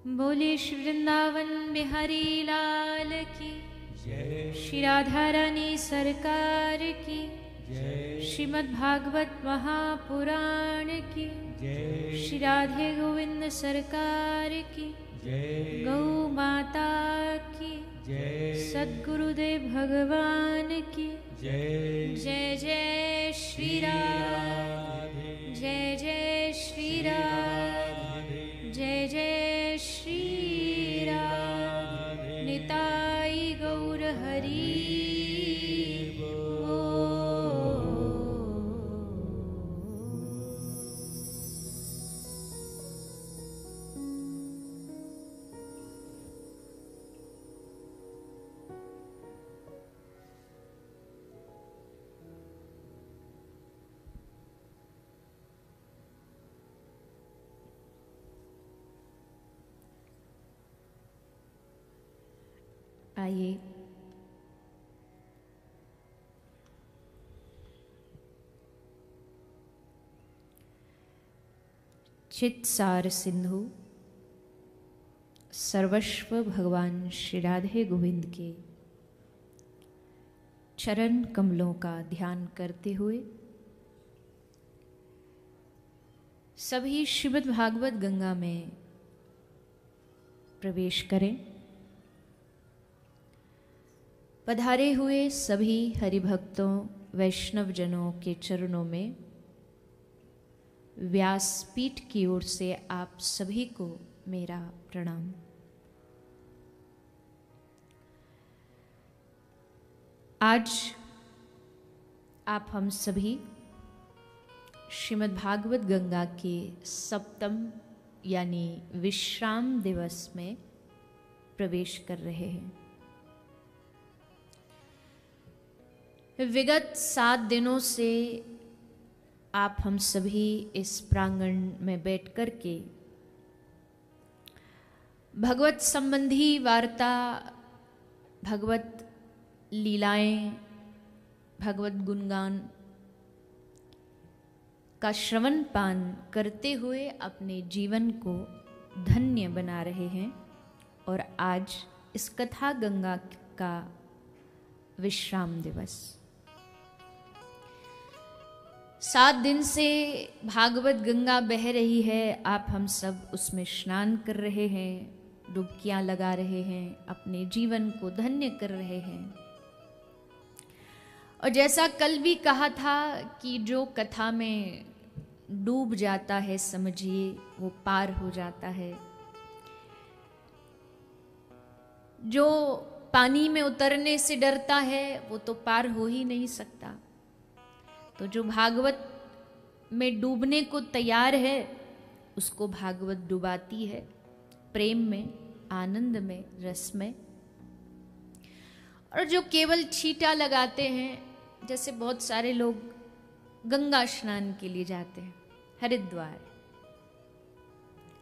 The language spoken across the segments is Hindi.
बोले श्री वृंदावन बिहारी लाल की, श्री राधा रानी सरकार की, श्रीमद् भागवत महापुराण की, श्री राधे गोविंद सरकार की, गौ माता की, सद्गुरुदेव भगवान की, जय जय श्री राम, जय जय श्री राम, जय जय श्री राम। निताई गौर हरि आइए चित सार सिंधु सर्वस्व भगवान श्री राधे गोविंद के चरण कमलों का ध्यान करते हुए सभी श्रीमद् भागवत गंगा में प्रवेश करें। पधारे हुए सभी हरिभक्तों वैष्णव जनों के चरणों में व्यासपीठ की ओर से आप सभी को मेरा प्रणाम। आज आप हम सभी श्रीमद् भागवत गंगा के सप्तम यानी विश्राम दिवस में प्रवेश कर रहे हैं। विगत 7 दिनों से आप हम सभी इस प्रांगण में बैठ कर के भगवत संबंधी वार्ता, भगवत लीलाएं, भगवत गुणगान का श्रवण पान करते हुए अपने जीवन को धन्य बना रहे हैं। और आज इस कथा गंगा का विश्राम दिवस, 7 दिन से भागवत गंगा बह रही है, आप हम सब उसमें स्नान कर रहे हैं, डुबकियां लगा रहे हैं, अपने जीवन को धन्य कर रहे हैं। और जैसा कल भी कहा था कि जो कथा में डूब जाता है समझिए वो पार हो जाता है, जो पानी में उतरने से डरता है वो तो पार हो ही नहीं सकता। तो जो भागवत में डूबने को तैयार है उसको भागवत डुबाती है, प्रेम में, आनंद में, रस में। और जो केवल छींटा लगाते हैं, जैसे बहुत सारे लोग गंगा स्नान के लिए जाते हैं, हरिद्वार,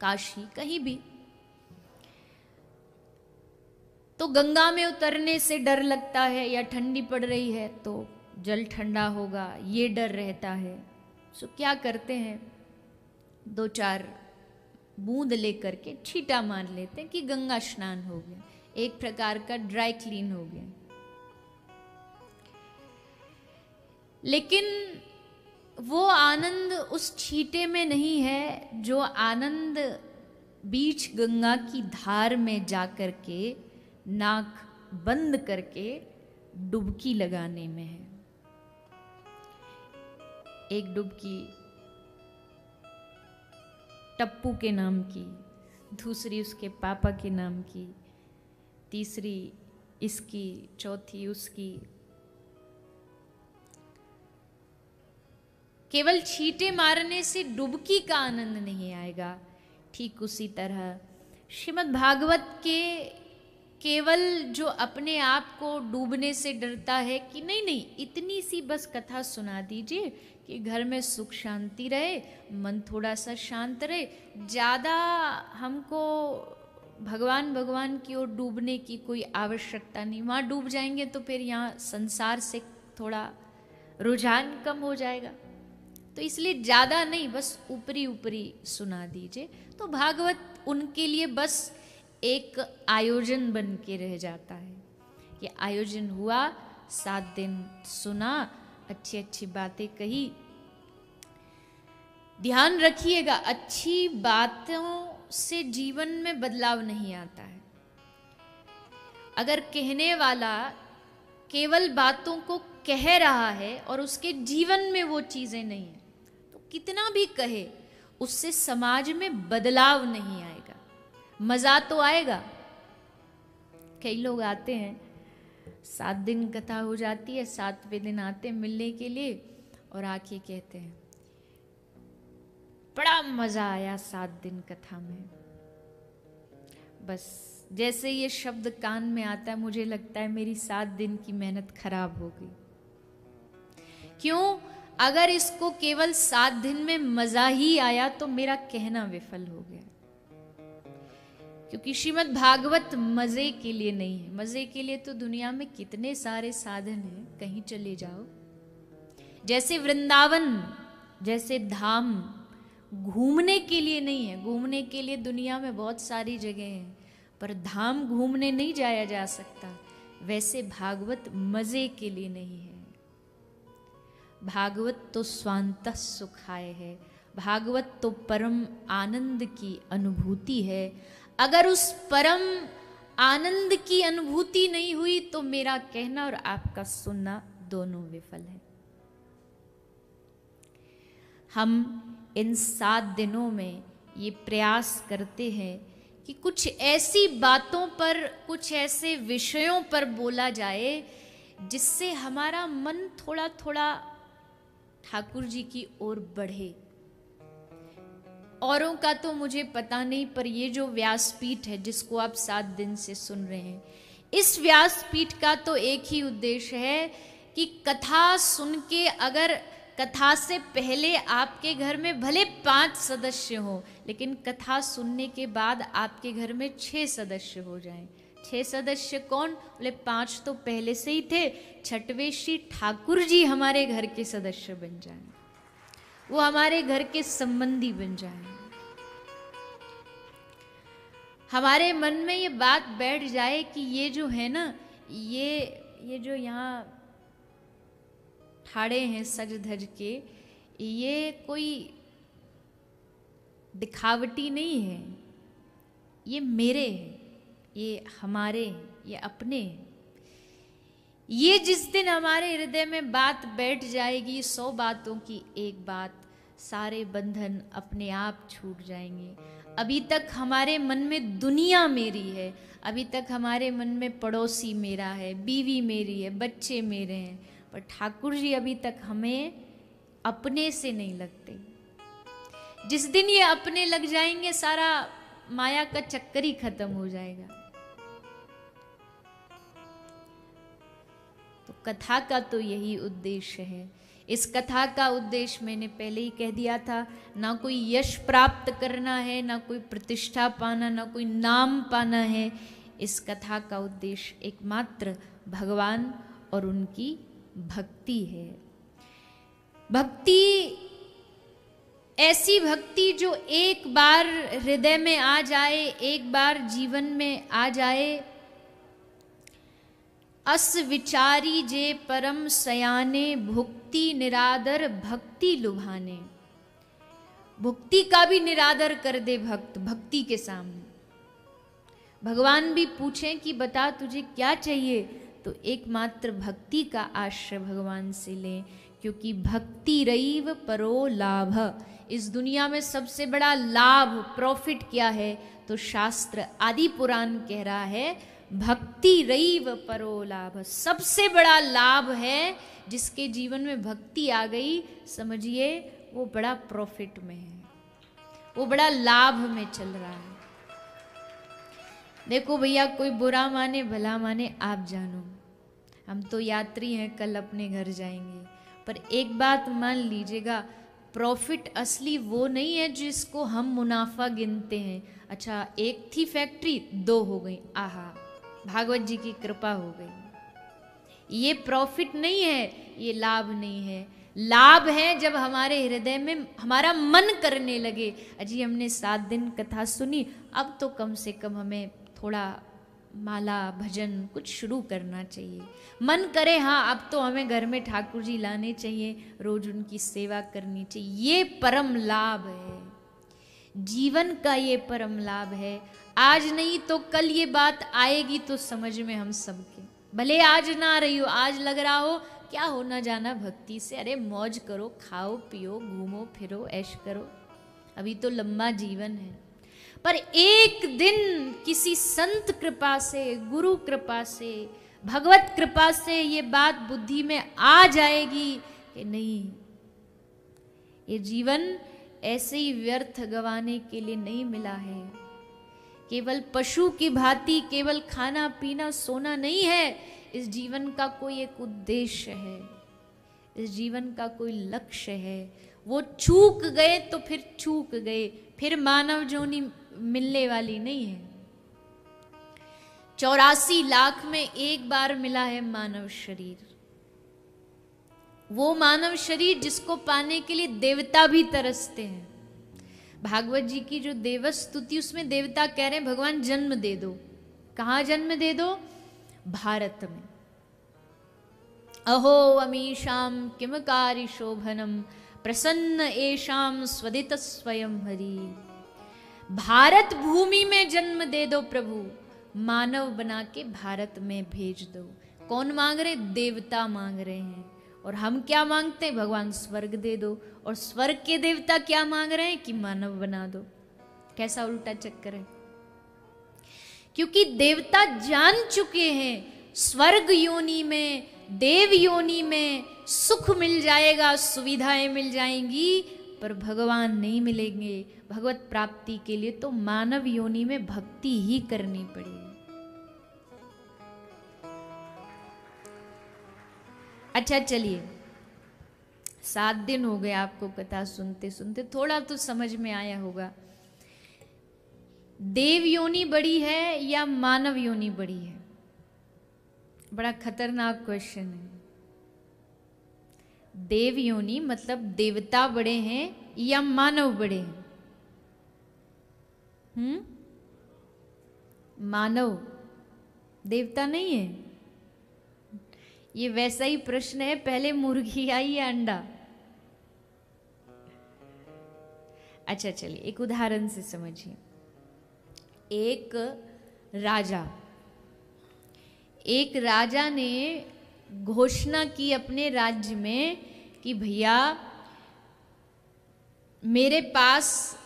काशी, कहीं भी, तो गंगा में उतरने से डर लगता है या ठंडी पड़ रही है तो जल ठंडा होगा, ये डर रहता है। सो क्या करते हैं, 2-4 बूंद लेकर के छींटा मार लेते हैं कि गंगा स्नान हो गया, एक प्रकार का ड्राई क्लीन हो गया। लेकिन वो आनंद उस छींटे में नहीं है जो आनंद बीच गंगा की धार में जाकर के नाक बंद करके डुबकी लगाने में है। एक डुबकी टप्पू के नाम की, दूसरी उसके पापा के नाम की, तीसरी इसकी, चौथी उसकी। केवल छींटे मारने से डुबकी का आनंद नहीं आएगा। ठीक उसी तरह श्रीमद् भागवत के केवल जो अपने आप को डूबने से डरता है कि नहीं नहीं इतनी सी बस कथा सुना दीजिए कि घर में सुख शांति रहे, मन थोड़ा सा शांत रहे, ज़्यादा हमको भगवान भगवान की ओर डूबने की कोई आवश्यकता नहीं। वहाँ डूब जाएंगे तो फिर यहाँ संसार से थोड़ा रुझान कम हो जाएगा। तो इसलिए ज़्यादा नहीं, बस ऊपरी ऊपरी सुना दीजिए। तो भागवत उनके लिए बस एक आयोजन बन के रह जाता है। ये आयोजन हुआ, 7 दिन सुना, अच्छी अच्छी बातें कही। ध्यान रखिएगा, अच्छी बातों से जीवन में बदलाव नहीं आता है। अगर कहने वाला केवल बातों को कह रहा है और उसके जीवन में वो चीजें नहीं है, तो कितना भी कहे उससे समाज में बदलाव नहीं आएगा। मजा तो आएगा। कई लोग आते हैं, 7 दिन कथा हो जाती है, 7वें दिन आते हैं मिलने के लिए और आके कहते हैं बड़ा मजा आया 7 दिन कथा में। बस जैसे ये शब्द कान में आता है, मुझे लगता है मेरी 7 दिन की मेहनत खराब हो गई। क्यों? अगर इसको केवल 7 दिन में मजा ही आया तो मेरा कहना विफल हो गया। क्योंकि श्रीमद् भागवत मजे के लिए नहीं है। मजे के लिए तो दुनिया में कितने सारे साधन हैं, कहीं चले जाओ। जैसे वृंदावन, जैसे धाम घूमने के लिए नहीं है। घूमने के लिए दुनिया में बहुत सारी जगह हैं, पर धाम घूमने नहीं जाया जा सकता। वैसे भागवत मजे के लिए नहीं है। भागवत तो स्वांतः सुखाय है। भागवत तो परम आनंद की अनुभूति है। अगर उस परम आनंद की अनुभूति नहीं हुई तो मेरा कहना और आपका सुनना दोनों विफल है। हम इन 7 दिनों में ये प्रयास करते हैं कि कुछ ऐसी बातों पर, कुछ ऐसे विषयों पर बोला जाए जिससे हमारा मन थोड़ा थोड़ा ठाकुर जी की ओर बढ़े। औरों का तो मुझे पता नहीं, पर ये जो व्यासपीठ है जिसको आप 7 दिन से सुन रहे हैं, इस व्यासपीठ का तो एक ही उद्देश्य है कि कथा सुन के, अगर कथा से पहले आपके घर में भले 5 सदस्य हो, लेकिन कथा सुनने के बाद आपके घर में 6 सदस्य हो जाएं। 6 सदस्य कौन? बोले 5 तो पहले से ही थे, 6वें श्री ठाकुर जी हमारे घर के सदस्य बन जाएं, वो हमारे घर के संबंधी बन जाएं। हमारे मन में ये बात बैठ जाए कि ये जो है ना, ये जो यहाँ ठाड़े हैं सज धज के, ये कोई दिखावटी नहीं है, ये मेरे हैं, ये हमारे हैं, ये अपने हैं। ये जिस दिन हमारे हृदय में बात बैठ जाएगी, 100 बातों की एक बात, सारे बंधन अपने आप छूट जाएंगे। अभी तक हमारे मन में दुनिया मेरी है, अभी तक हमारे मन में पड़ोसी मेरा है, बीवी मेरी है, बच्चे मेरे हैं, पर ठाकुर जी अभी तक हमें अपने से नहीं लगते। जिस दिन ये अपने लग जाएंगे, सारा माया का चक्कर ही खत्म हो जाएगा। तो कथा का तो यही उद्देश्य है। इस कथा का उद्देश्य मैंने पहले ही कह दिया था, ना कोई यश प्राप्त करना है, ना कोई प्रतिष्ठा पाना, ना कोई नाम पाना है। इस कथा का उद्देश्य एकमात्र भगवान और उनकी भक्ति है। भक्ति, ऐसी भक्ति जो एक बार हृदय में आ जाए, एक बार जीवन में आ जाए। अस विचारी जे परम सयाने, भुक्ति निरादर भक्ति लुभाने। भुक्ति का भी निरादर कर दे भक्त भक्ति के सामने। भगवान भी पूछें कि बता तुझे क्या चाहिए, तो एकमात्र भक्ति का आश्रय भगवान से लें, क्योंकि भक्ति रैव परो लाभ। इस दुनिया में सबसे बड़ा लाभ, प्रॉफिट क्या है? तो शास्त्र आदि पुराण कह रहा है भक्ति रैव परो लाभ। सबसे बड़ा लाभ है जिसके जीवन में भक्ति आ गई, समझिए वो बड़ा प्रॉफिट में है, वो बड़ा लाभ में चल रहा है। देखो भैया, कोई बुरा माने भला माने आप जानो, हम तो यात्री हैं, कल अपने घर जाएंगे। पर एक बात मान लीजिएगा, प्रॉफिट असली वो नहीं है जिसको हम मुनाफा गिनते हैं। अच्छा, एक थी फैक्ट्री, 2 हो गई, आहा भागवत जी की कृपा हो गई। ये प्रॉफिट नहीं है, ये लाभ नहीं है। लाभ है जब हमारे हृदय में हमारा मन करने लगे, अजी हमने 7 दिन कथा सुनी, अब तो कम से कम हमें थोड़ा माला भजन कुछ शुरू करना चाहिए। मन करे हाँ अब तो हमें घर में ठाकुर जी लाने चाहिए, रोज उनकी सेवा करनी चाहिए। ये परम लाभ है, जीवन का ये परम लाभ है। आज नहीं तो कल ये बात आएगी तो समझ में हम सबके, भले आज ना रही हो, आज लग रहा हो क्या होना जाना भक्ति से, अरे मौज करो, खाओ पियो, घूमो फिरो, ऐश करो, अभी तो लंबा जीवन है। पर एक दिन किसी संत कृपा से, गुरु कृपा से, भगवत कृपा से ये बात बुद्धि में आ जाएगी कि नहीं, ये जीवन ऐसे ही व्यर्थ गंवाने के लिए नहीं मिला है। केवल पशु की भांति केवल खाना पीना सोना नहीं है, इस जीवन का कोई एक उद्देश्य है, इस जीवन का कोई लक्ष्य है। वो चूक गए तो फिर चूक गए, फिर मानव जोनी मिलने वाली नहीं है। 84 लाख में एक बार मिला है मानव शरीर, वो मानव शरीर जिसको पाने के लिए देवता भी तरसते हैं। भागवत जी की जो देवस्तुति, उसमें देवता कह रहे हैं भगवान जन्म दे दो। कहाँ जन्म दे दो? भारत में। अहो अमीशाम किमकारी शोभनम प्रसन्न एशाम स्वदित स्वयं हरि। भारत भूमि में जन्म दे दो प्रभु, मानव बना के भारत में भेज दो। कौन मांग रहे? देवता मांग रहे हैं। और हम क्या मांगते हैं? भगवान स्वर्ग दे दो। और स्वर्ग के देवता क्या मांग रहे हैं? कि मानव बना दो। कैसा उल्टा चक्कर है। क्योंकि देवता जान चुके हैं स्वर्ग योनि में, देव योनि में सुख मिल जाएगा, सुविधाएं मिल जाएंगी, पर भगवान नहीं मिलेंगे। भगवत प्राप्ति के लिए तो मानव योनि में भक्ति ही करनी पड़ेगी। अच्छा चलिए, 7 दिन हो गए आपको कथा सुनते सुनते, थोड़ा तो समझ में आया होगा। देव योनि बड़ी है या मानव योनि बड़ी है? बड़ा खतरनाक क्वेश्चन है। देव योनि मतलब देवता बड़े हैं या मानव बड़े हैं? मानव, देवता नहीं है। ये वैसा ही प्रश्न है, पहले मुर्गी आई या अंडा? अच्छा चलिए एक उदाहरण से समझिए। एक राजा ने घोषणा की अपने राज्य में कि भैया मेरे पास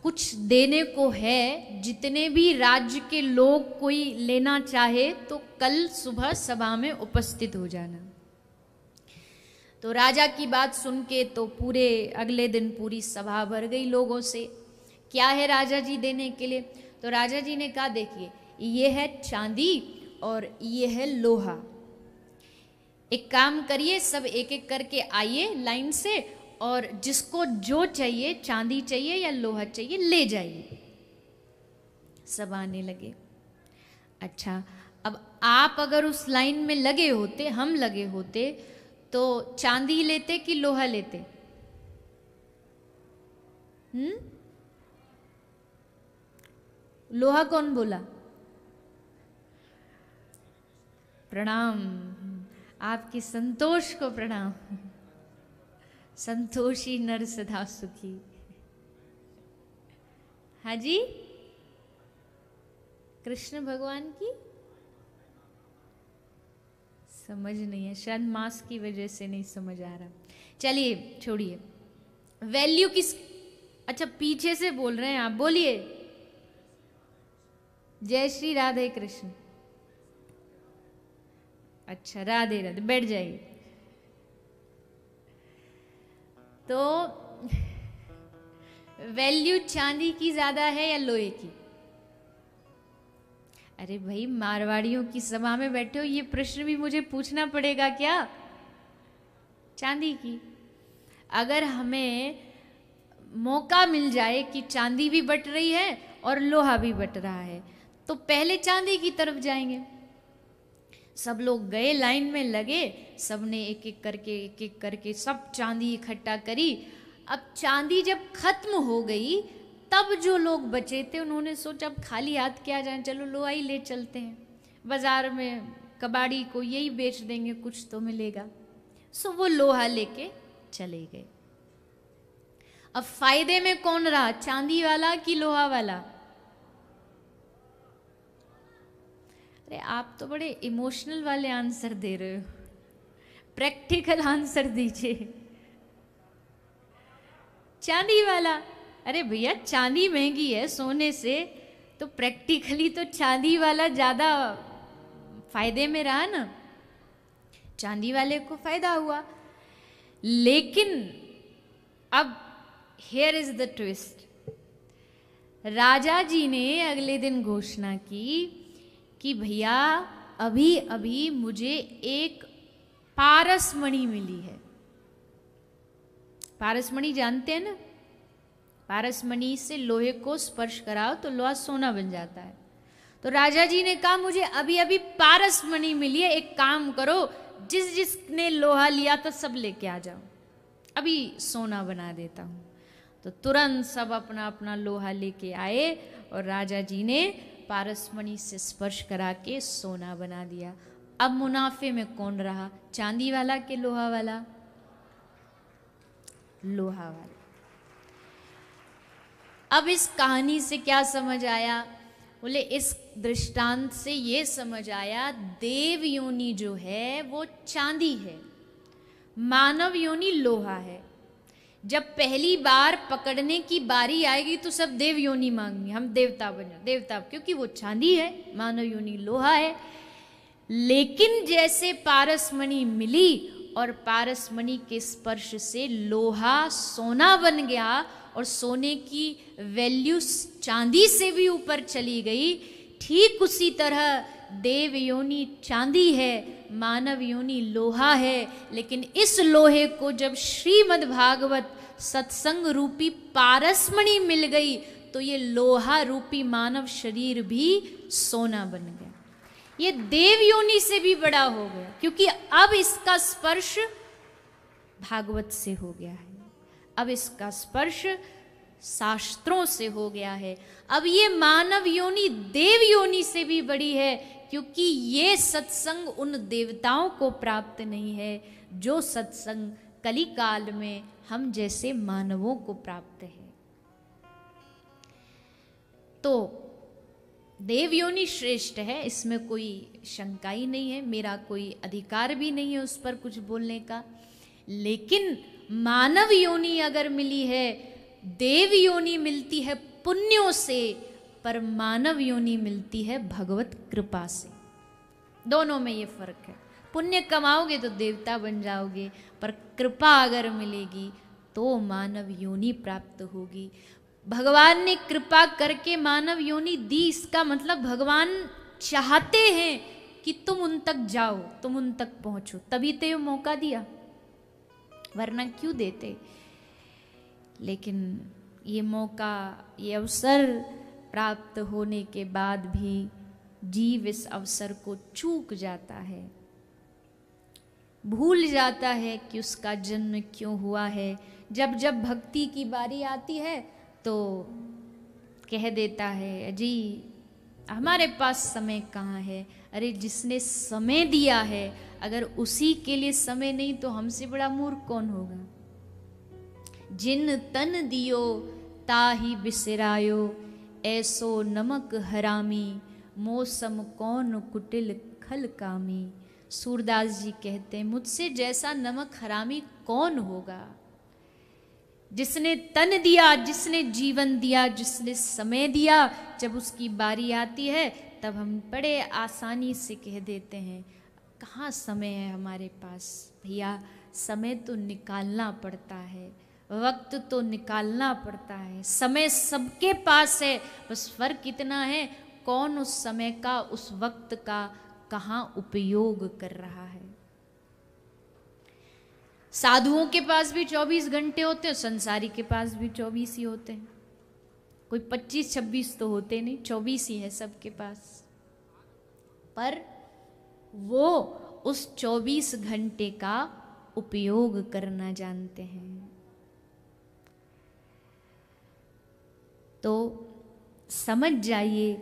कुछ देने को है, जितने भी राज्य के लोग कोई लेना चाहे तो कल सुबह सभा में उपस्थित हो जाना। तो राजा की बात सुन के तो पूरे अगले दिन पूरी सभा भर गई लोगों से। क्या है राजा जी देने के लिए? तो राजा जी ने कहा देखिए ये है चांदी और ये है लोहा। एक काम करिए, सब एक एक करके आइए लाइन से, और जिसको जो चाहिए, चांदी चाहिए या लोहा चाहिए, ले जाइए। सब आने लगे। अच्छा, अब आप अगर उस लाइन में लगे होते, हम लगे होते, तो चांदी लेते कि लोहा लेते? लोहा कौन बोला? प्रणाम, आपकी संतोष को प्रणाम। संतोषी नर सदा सुखी। हाँ जी, कृष्ण भगवान की समझ नहीं है, शायद मास की वजह से नहीं समझ आ रहा। चलिए छोड़िए। वैल्यू किस, अच्छा पीछे से बोल रहे हैं आप, बोलिए। जय श्री राधे कृष्ण। अच्छा राधे राधे, बैठ जाइए। तो वैल्यू चांदी की ज्यादा है या लोहे की? अरे भाई मारवाड़ियों की सभा में बैठे हो, ये प्रश्न भी मुझे पूछना पड़ेगा क्या? चांदी की। अगर हमें मौका मिल जाए कि चांदी भी बट रही है और लोहा भी बट रहा है, तो पहले चांदी की तरफ जाएंगे। सब लोग गए, लाइन में लगे, सबने एक एक करके सब चांदी इकट्ठा करी। अब चांदी जब खत्म हो गई, तब जो लोग बचे थे उन्होंने सोचा अब खाली हाथ क्या जाए, चलो लोहा ही ले चलते हैं, बाजार में कबाड़ी को यही बेच देंगे, कुछ तो मिलेगा। सो वो लोहा लेके चले गए। अब फायदे में कौन रहा, चांदी वाला कि लोहा वाला? अरे आप तो बड़े इमोशनल वाले आंसर दे रहे हो, प्रैक्टिकल आंसर दीजिए। चांदी वाला। अरे भैया चांदी महंगी है सोने से, तो प्रैक्टिकली तो चांदी वाला ज्यादा फायदे में रहा ना, चांदी वाले को फायदा हुआ। लेकिन अब हियर इज द ट्विस्ट, राजा जी ने अगले दिन घोषणा की कि भैया अभी अभी मुझे एक पारसमणि मिली है। पारसमणि जानते हैं ना, पारसमणि से लोहे को स्पर्श कराओ तो लोहा सोना बन जाता है। तो राजा जी ने कहा मुझे अभी अभी पारसमणि मिली है, एक काम करो, जिस जिसने लोहा लिया था सब लेके आ जाओ, अभी सोना बना देता हूं। तो तुरंत सब अपना अपना लोहा लेके आए और राजा जी ने पारसमणि से स्पर्श करा के सोना बना दिया। अब मुनाफे में कौन रहा, चांदी वाला के लोहा वाला? लोहा वाला। अब इस कहानी से क्या समझ आया? बोले इस दृष्टांत से ये समझ आया, देव योनि जो है वो चांदी है, मानव योनि लोहा है। जब पहली बार पकड़ने की बारी आएगी तो सब देव योनि मांगेंगे, हम देवता बनो, देवता, क्योंकि वो चांदी है, मानव योनि लोहा है। लेकिन जैसे पारसमणि मिली और पारसमणि के स्पर्श से लोहा सोना बन गया और सोने की वैल्यू चांदी से भी ऊपर चली गई, ठीक उसी तरह देव योनि चांदी है, मानव योनि लोहा है। लेकिन इस लोहे को जब श्रीमद् भागवत सत्संग रूपी पारसमणि मिल गई तो ये लोहा रूपी मानव शरीर भी सोना बन गया। ये देव योनि से भी बड़ा हो गया, क्योंकि अब इसका स्पर्श भागवत से हो गया है, अब इसका स्पर्श शास्त्रों से हो गया है। अब ये मानव योनि देव योनि से भी बड़ी है, क्योंकि ये सत्संग उन देवताओं को प्राप्त नहीं है जो सत्संग कलिकाल में हम जैसे मानवों को प्राप्त है। तो देव योनि श्रेष्ठ है, इसमें कोई शंका ही नहीं है, मेरा कोई अधिकार भी नहीं है उस पर कुछ बोलने का। लेकिन मानव योनि अगर मिली है, देव योनि मिलती है पुण्यों से, पर मानव योनि मिलती है भगवत कृपा से। दोनों में ये फर्क है। पुण्य कमाओगे तो देवता बन जाओगे, पर कृपा अगर मिलेगी तो मानव योनि प्राप्त होगी। भगवान ने कृपा करके मानव योनि दी, इसका मतलब भगवान चाहते हैं कि तुम उन तक जाओ, तुम उन तक पहुंचो, तभी तो ये मौका दिया, वरना क्यों देते। लेकिन ये मौका, ये अवसर प्राप्त होने के बाद भी जीव इस अवसर को चूक जाता है, भूल जाता है कि उसका जन्म क्यों हुआ है। जब जब भक्ति की बारी आती है तो कह देता है जी हमारे पास समय कहाँ है। अरे जिसने समय दिया है, अगर उसी के लिए समय नहीं तो हमसे बड़ा मूर्ख कौन होगा। जिन तन दियो ताही बिसरायो, ऐसो नमक हरामी, मौसम कौन कुटिल खल कामी। सूरदास जी कहते हैं मुझसे जैसा नमक हरामी कौन होगा। जिसने तन दिया, जिसने जीवन दिया, जिसने समय दिया, जब उसकी बारी आती है तब हम बड़े आसानी से कह देते हैं कहाँ समय है हमारे पास। भैया समय तो निकालना पड़ता है, वक्त तो निकालना पड़ता है। समय सबके पास है, बस फर्क इतना है कौन उस समय का, उस वक्त का कहाँ उपयोग कर रहा है। साधुओं के पास भी 24 घंटे होते हैं, संसारी के पास भी 24 ही होते हैं। कोई 25-26 तो होते नहीं, 24 ही है सबके पास। पर वो उस 24 घंटे का उपयोग करना जानते हैं। तो समझ जाइए,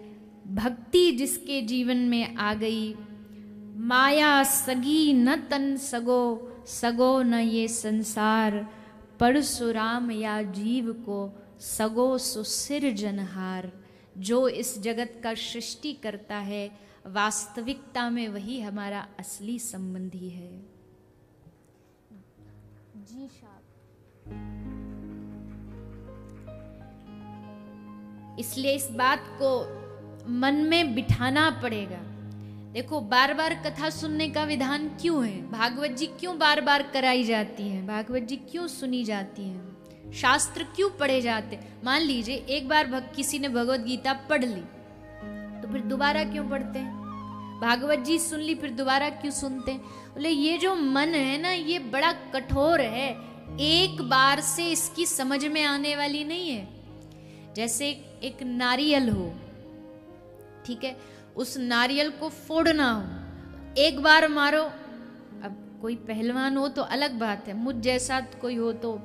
भक्ति जिसके जीवन में आ गई, माया सगी न तन सगो, सगो न ये संसार, परशुराम या जीव को सगो सुसिरजनहार। जो इस जगत का सृष्टि करता है, वास्तविकता में वही हमारा असली संबंधी है। जी साहब, इसलिए इस बात को मन में बिठाना पड़ेगा। देखो, बार बार कथा सुनने का विधान क्यों है? भागवत जी क्यों बार बार कराई जाती है? भागवत जी क्यों सुनी जाती है? शास्त्र क्यों पढ़े जाते? मान लीजिए एक बार किसी ने भगवत गीता पढ़ ली, तो फिर दोबारा क्यों पढ़ते हैं? भागवत जी सुन ली, फिर दोबारा क्यों सुनते हैं? बोले ये जो मन है ना, ये बड़ा कठोर है, एक बार से इसकी समझ में आने वाली नहीं है। जैसे एक नारियल हो, ठीक है, उस नारियल को फोड़ना हो, एक बार मारो। अब कोई पहलवान हो तो अलग बात है, मुझ जैसा कोई हो तो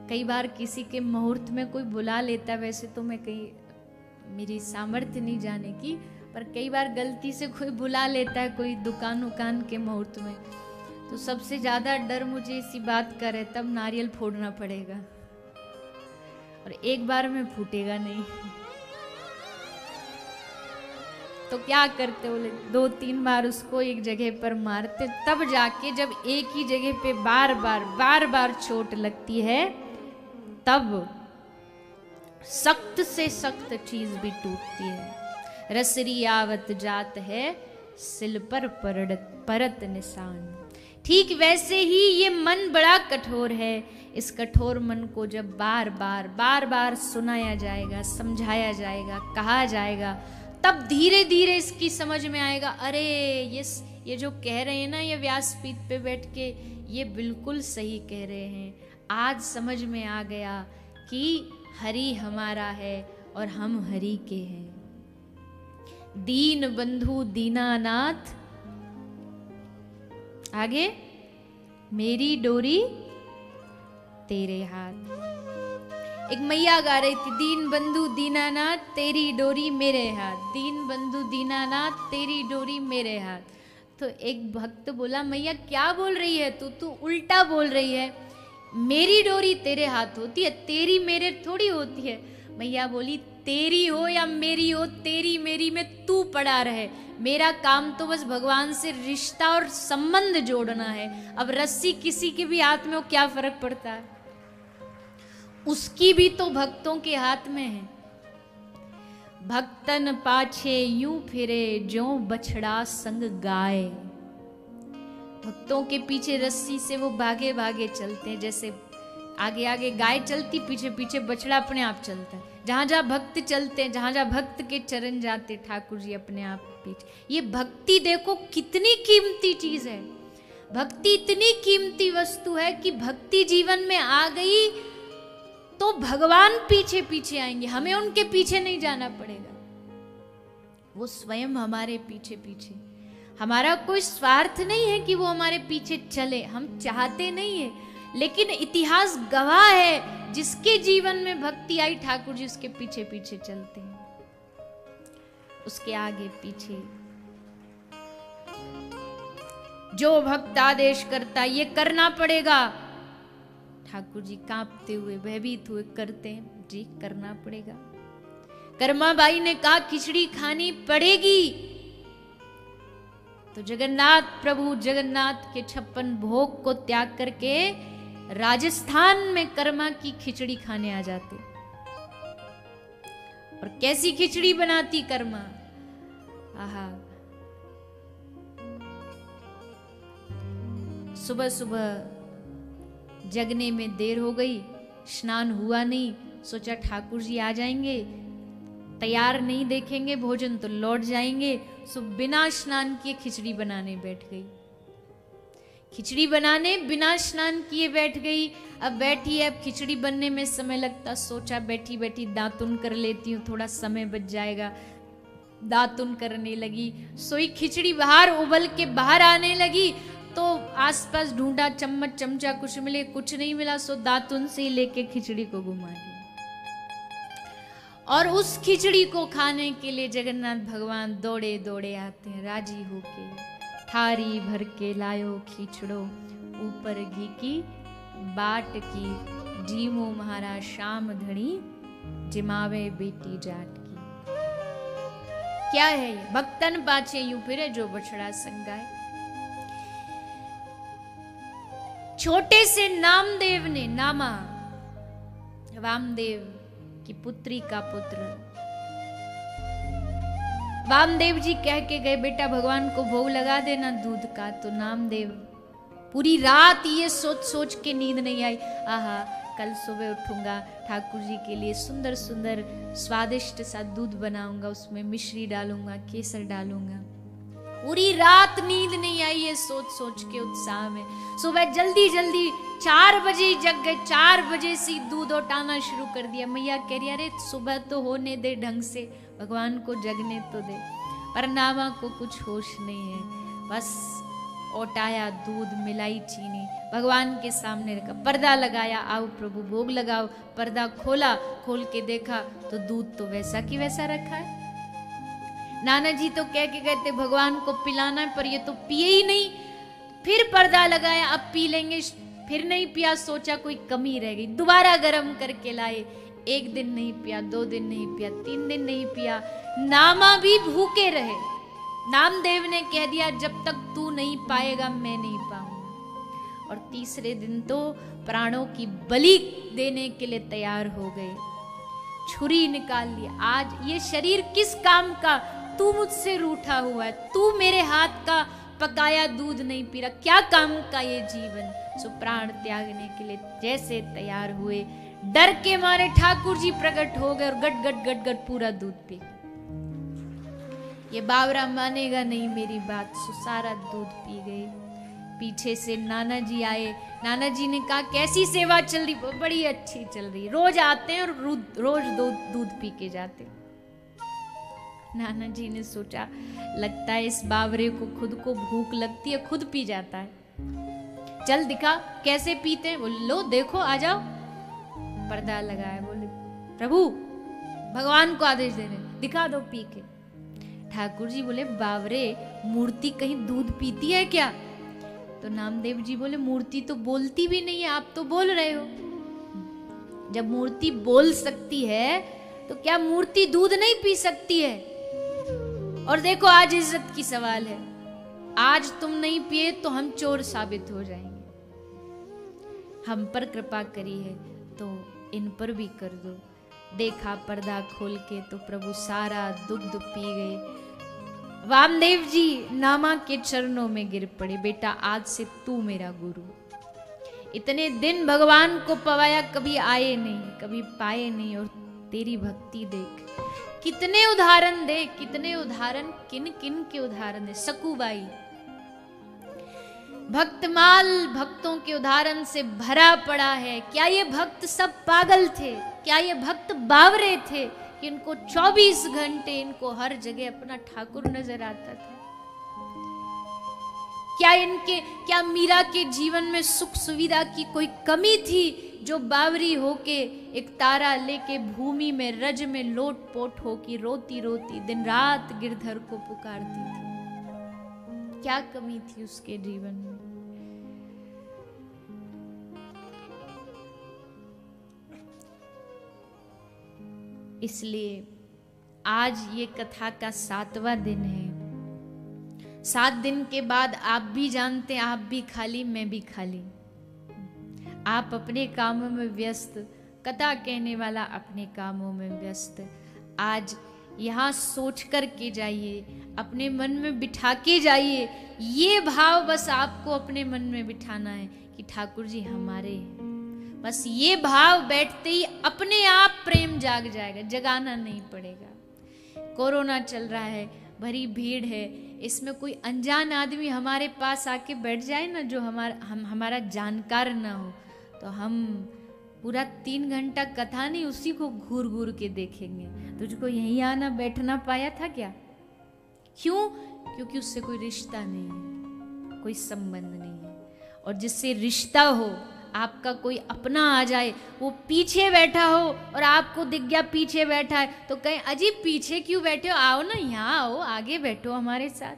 कई बार किसी के मुहूर्त में कोई बुला लेता। वैसे तो मैं मेरी सामर्थ्य नहीं जाने की, पर कई बार गलती से कोई बुला लेता है, कोई दुकान उकान के मुहूर्त में, तो सबसे ज्यादा डर मुझे इसी बात का है, तब नारियल फोड़ना पड़ेगा और एक बार में फूटेगा नहीं। तो क्या करते, बोले 2-3 बार उसको एक जगह पर मारते, तब जाके जब एक ही जगह पे बार बार चोट लगती है, तब सख्त से सख्त चीज भी टूटती है। रसरी आवत जात है, सिल पर परत निशान। ठीक वैसे ही ये मन बड़ा कठोर है। इस कठोर मन को जब बार बार सुनाया जाएगा, समझाया जाएगा, कहा जाएगा, तब धीरे धीरे इसकी समझ में आएगा, अरे ये जो कह रहे हैं ना, ये व्यासपीठ पे बैठ के ये बिल्कुल सही कह रहे हैं। आज समझ में आ गया कि हरि हमारा है और हम हरि के हैं। दीन बंधु दीनानाथ, आगे मेरी डोरी तेरे हाथ। एक मैया गा रही थी, दीन बंधु दीनानाथ तेरी डोरी मेरे हाथ, दीन बंधु दीनानाथ तेरी डोरी मेरे हाथ। तो एक भक्त बोला, मैया क्या बोल रही है तू उल्टा बोल रही है। मेरी डोरी तेरे हाथ होती है, तेरी मेरे थोड़ी होती है। मैया बोली, तेरी हो या मेरी हो, तेरी मेरी में तू पड़ा रहे। मेरा काम तो बस भगवान से रिश्ता और संबंध जोड़ना है। अब रस्सी किसी के भी हाथ में हो, क्या फर्क पड़ता है? उसकी भी तो भक्तों के हाथ में है। भक्तन पाछे यूं फिरे, जो बछड़ा संग गाय। भक्तों के पीछे रस्सी से वो भागे भागे चलते हैं, जैसे आगे आगे गाय चलती, पीछे पीछे बछड़ा अपने आप चलता है। जहां जहां भक्त चलते हैं, जहां जहां भक्त के चरण जाते, ठाकुर जी अपने आप पीछे। ये भक्ति देखो कितनी कीमती चीज है। भक्ति इतनी कीमती वस्तु है कि भक्ति जीवन में आ गई तो भगवान पीछे पीछे आएंगे, हमें उनके पीछे नहीं जाना पड़ेगा, वो स्वयं हमारे पीछे पीछे। हमारा कोई स्वार्थ नहीं है कि वो हमारे पीछे चले, हम चाहते नहीं है, लेकिन इतिहास गवाह है, जिसके जीवन में भक्ति आई, ठाकुर जी उसके पीछे पीछे चलते हैं, उसके आगे पीछे। जो भक्त आदेश करता ये करना पड़ेगा, ठाकुर जी कांपते हुए भयभीत हुए करते हैं, जी करना पड़ेगा। कर्माबाई ने कहा खिचड़ी खानी पड़ेगी, तो जगन्नाथ प्रभु जगन्नाथ के 56 भोग को त्याग करके राजस्थान में कर्मा की खिचड़ी खाने आ जाते। और कैसी खिचड़ी बनाती कर्मा, आहा। सुबह सुबह जगने में देर हो गई, स्नान हुआ नहीं, सोचा ठाकुर जी आ जाएंगे, तैयार नहीं देखेंगे भोजन तो लौट जाएंगे। सो बिना स्नान किए खिचड़ी बनाने बैठ गई। खिचड़ी बनाने बिना स्नान किए बैठ गई। अब बैठी है, अब खिचड़ी बनने में समय लगता, सोचा बैठी बैठी दातुन कर लेती हूँ, थोड़ा समय बच जाएगा। दातुन करने लगी। सोई खिचड़ी बाहर उबल के बाहर आने लगी तो आसपास ढूंढा, चम्मच चमचा कुछ मिले, कुछ नहीं मिला, सो दातुन से लेके खिचड़ी को घुमा दिया। और उस खिचड़ी को खाने के लिए जगन्नाथ भगवान दौड़े दौड़े आते हैं राजी होके। थारी भर के लायो खिचड़ो, ऊपर घी की बाट की, जीमो महाराज शाम धड़ी, जिमावे बेटी जाट की। क्या है ये? भक्तन पाछे यूं फिरे, जो बछड़ा संगाए। छोटे से नामदेव ने, नामा वामदेव की पुत्री का पुत्र, वामदेव जी कह के गए बेटा भगवान को भोग लगा देना दूध का। तो नामदेव पूरी रात ये सोच सोच के नींद नहीं आई, आहा कल सुबह उठूंगा, ठाकुर जी के लिए सुंदर सुंदर स्वादिष्ट सा दूध बनाऊंगा, उसमें मिश्री डालूंगा, केसर डालूंगा। पूरी रात नींद नहीं आई ये सोच सोच के उत्साह में। सुबह जल्दी जल्दी 4 बजे ही जग गए, 4 बजे से दूध उठाना शुरू कर दिया। मैया कह रही अरे सुबह तो होने दे ढंग से, भगवान को जगने तो दे। पर नामा को कुछ होश नहीं है, बस ओटाया दूध, मिलाई चीनी, भगवान के सामने रखा, पर्दा लगाया, आओ प्रभु भोग लगाओ। पर्दा खोला, खोल के देखा तो दूध तो वैसा की वैसा रखा है। नाना जी तो कह के गए थे भगवान को पिलाना है, पर ये तो पिए ही नहीं। फिर पर्दा लगाया, अब पी लेंगे, फिर नहीं पिया, सोचा कोई कमी रह गई, दोबारा गर्म करके लाए। 1 दिन नहीं पिया, 2 दिन नहीं पिया, 3 दिन नहीं पिया, नामा भी भूखे रहे। नामदेव ने कह दिया जब तक तू नहीं पाएगा मैं नहीं पाऊंगा। और तीसरे दिन तो प्राणों की बलि देने के लिए तैयार हो गए। छुरी निकाल लिया, आज ये शरीर किस काम का, तू मुझसे रूठा हुआ है, तू मेरे हाथ का पकाया दूध नहीं पी रहा, क्या काम का ये जीवन। सो प्राण त्यागने के लिए जैसे तैयार हुए, डर के मारे ठाकुर जी प्रकट हो गए और गट गट गट गट पूरा दूध पी। ये बावरा मानेगा नहीं मेरी बात, सो सारा दूध पी गए। पीछे से नाना जी आए, नाना जी ने कहा कैसी सेवा चल रही? बड़ी अच्छी चल रही, रोज आते हैं और रोज दूध पी के जाते। नाना जी ने सोचा लगता है इस बावरे को खुद को भूख लगती है, खुद पी जाता है, चल दिखा कैसे पीते हैं। बोले लो देखो आ जाओ। पर्दा लगाया, बोले प्रभु भगवान को आदेश दे रहे, दिखा दो पी के। ठाकुर जी बोले बावरे मूर्ति कहीं दूध पीती है क्या? तो नामदेव जी बोले मूर्ति तो बोलती भी नहीं है, आप तो बोल रहे हो। जब मूर्ति बोल सकती है तो क्या मूर्ति दूध नहीं पी सकती है? और देखो आज इज्जत की सवाल है, आज तुम नहीं पिए तो हम चोर साबित हो जाएंगे। हम पर कृपा करी है तो इन पर भी कर दो। देखा पर्दा खोल के तो प्रभु सारा दुग्ध पी गए। वामदेव जी नामा के चरणों में गिर पड़े, बेटा आज से तू मेरा गुरु। इतने दिन भगवान को पवाया, कभी आए नहीं, कभी पाए नहीं, और तेरी भक्ति देख। कितने उदाहरण दे, कितने उदाहरण, किन किन के उदाहरण दे। सकुबाई भक्तमाल भक्तों के उदाहरण से भरा पड़ा है। क्या ये भक्त सब पागल थे? क्या ये भक्त बावरे थे कि इनको 24 घंटे, इनको हर जगह अपना ठाकुर नजर आता था? क्या मीरा के जीवन में सुख सुविधा की कोई कमी थी जो बावरी होके एक तारा लेके भूमि में रज में लोट पोट होके रोती रोती दिन रात गिरधर को पुकारती थी? क्या कमी थी उसके जीवन में? इसलिए आज ये कथा का 7वां दिन है। 7 दिन के बाद आप भी जानते हैं, आप भी खाली, मैं भी खाली। आप अपने कामों में व्यस्त, कथा कहने वाला अपने कामों में व्यस्त। आज यहाँ सोच कर के जाइए, अपने मन में बिठा के जाइए। ये भाव बस आपको अपने मन में बिठाना है कि ठाकुर जी हमारे हैं। बस ये भाव बैठते ही अपने आप प्रेम जाग जाएगा, जगाना नहीं पड़ेगा। कोरोना चल रहा है, भरी भीड़ है, इसमें कोई अनजान आदमी हमारे पास आके बैठ जाए ना, जो हमारा जानकार ना हो, तो हम पूरा 3 घंटा कथा नहीं, उसी को घूर घूर के देखेंगे। तुझको यहीं आना बैठना पाया था क्या? क्यों? क्योंकि उससे कोई रिश्ता नहीं है, कोई संबंध नहीं है। और जिससे रिश्ता हो, आपका कोई अपना आ जाए, वो पीछे बैठा हो और आपको दिख गया पीछे बैठा है, तो कहें अजीब पीछे क्यों बैठे हो, आओ ना यहाँ आओ, आगे बैठो हमारे साथ।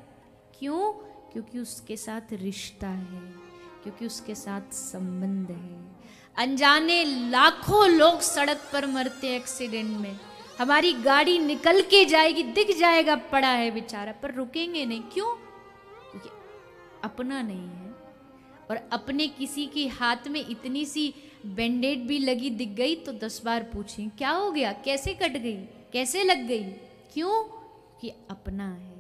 क्यों? क्योंकि उसके साथ रिश्ता है, क्योंकि उसके साथ संबंध है। अनजाने लाखों लोग सड़क पर मरते हैं एक्सीडेंट में, हमारी गाड़ी निकल के जाएगी, दिख जाएगा पड़ा है बेचारा, पर रुकेंगे नहीं। क्यों? क्योंकि अपना नहीं है। और अपने किसी के हाथ में इतनी सी बैंडेड भी लगी दिख गई तो 10 बार पूछें क्या हो गया, कैसे कट गई, कैसे लग गई। क्यों? कि अपना है।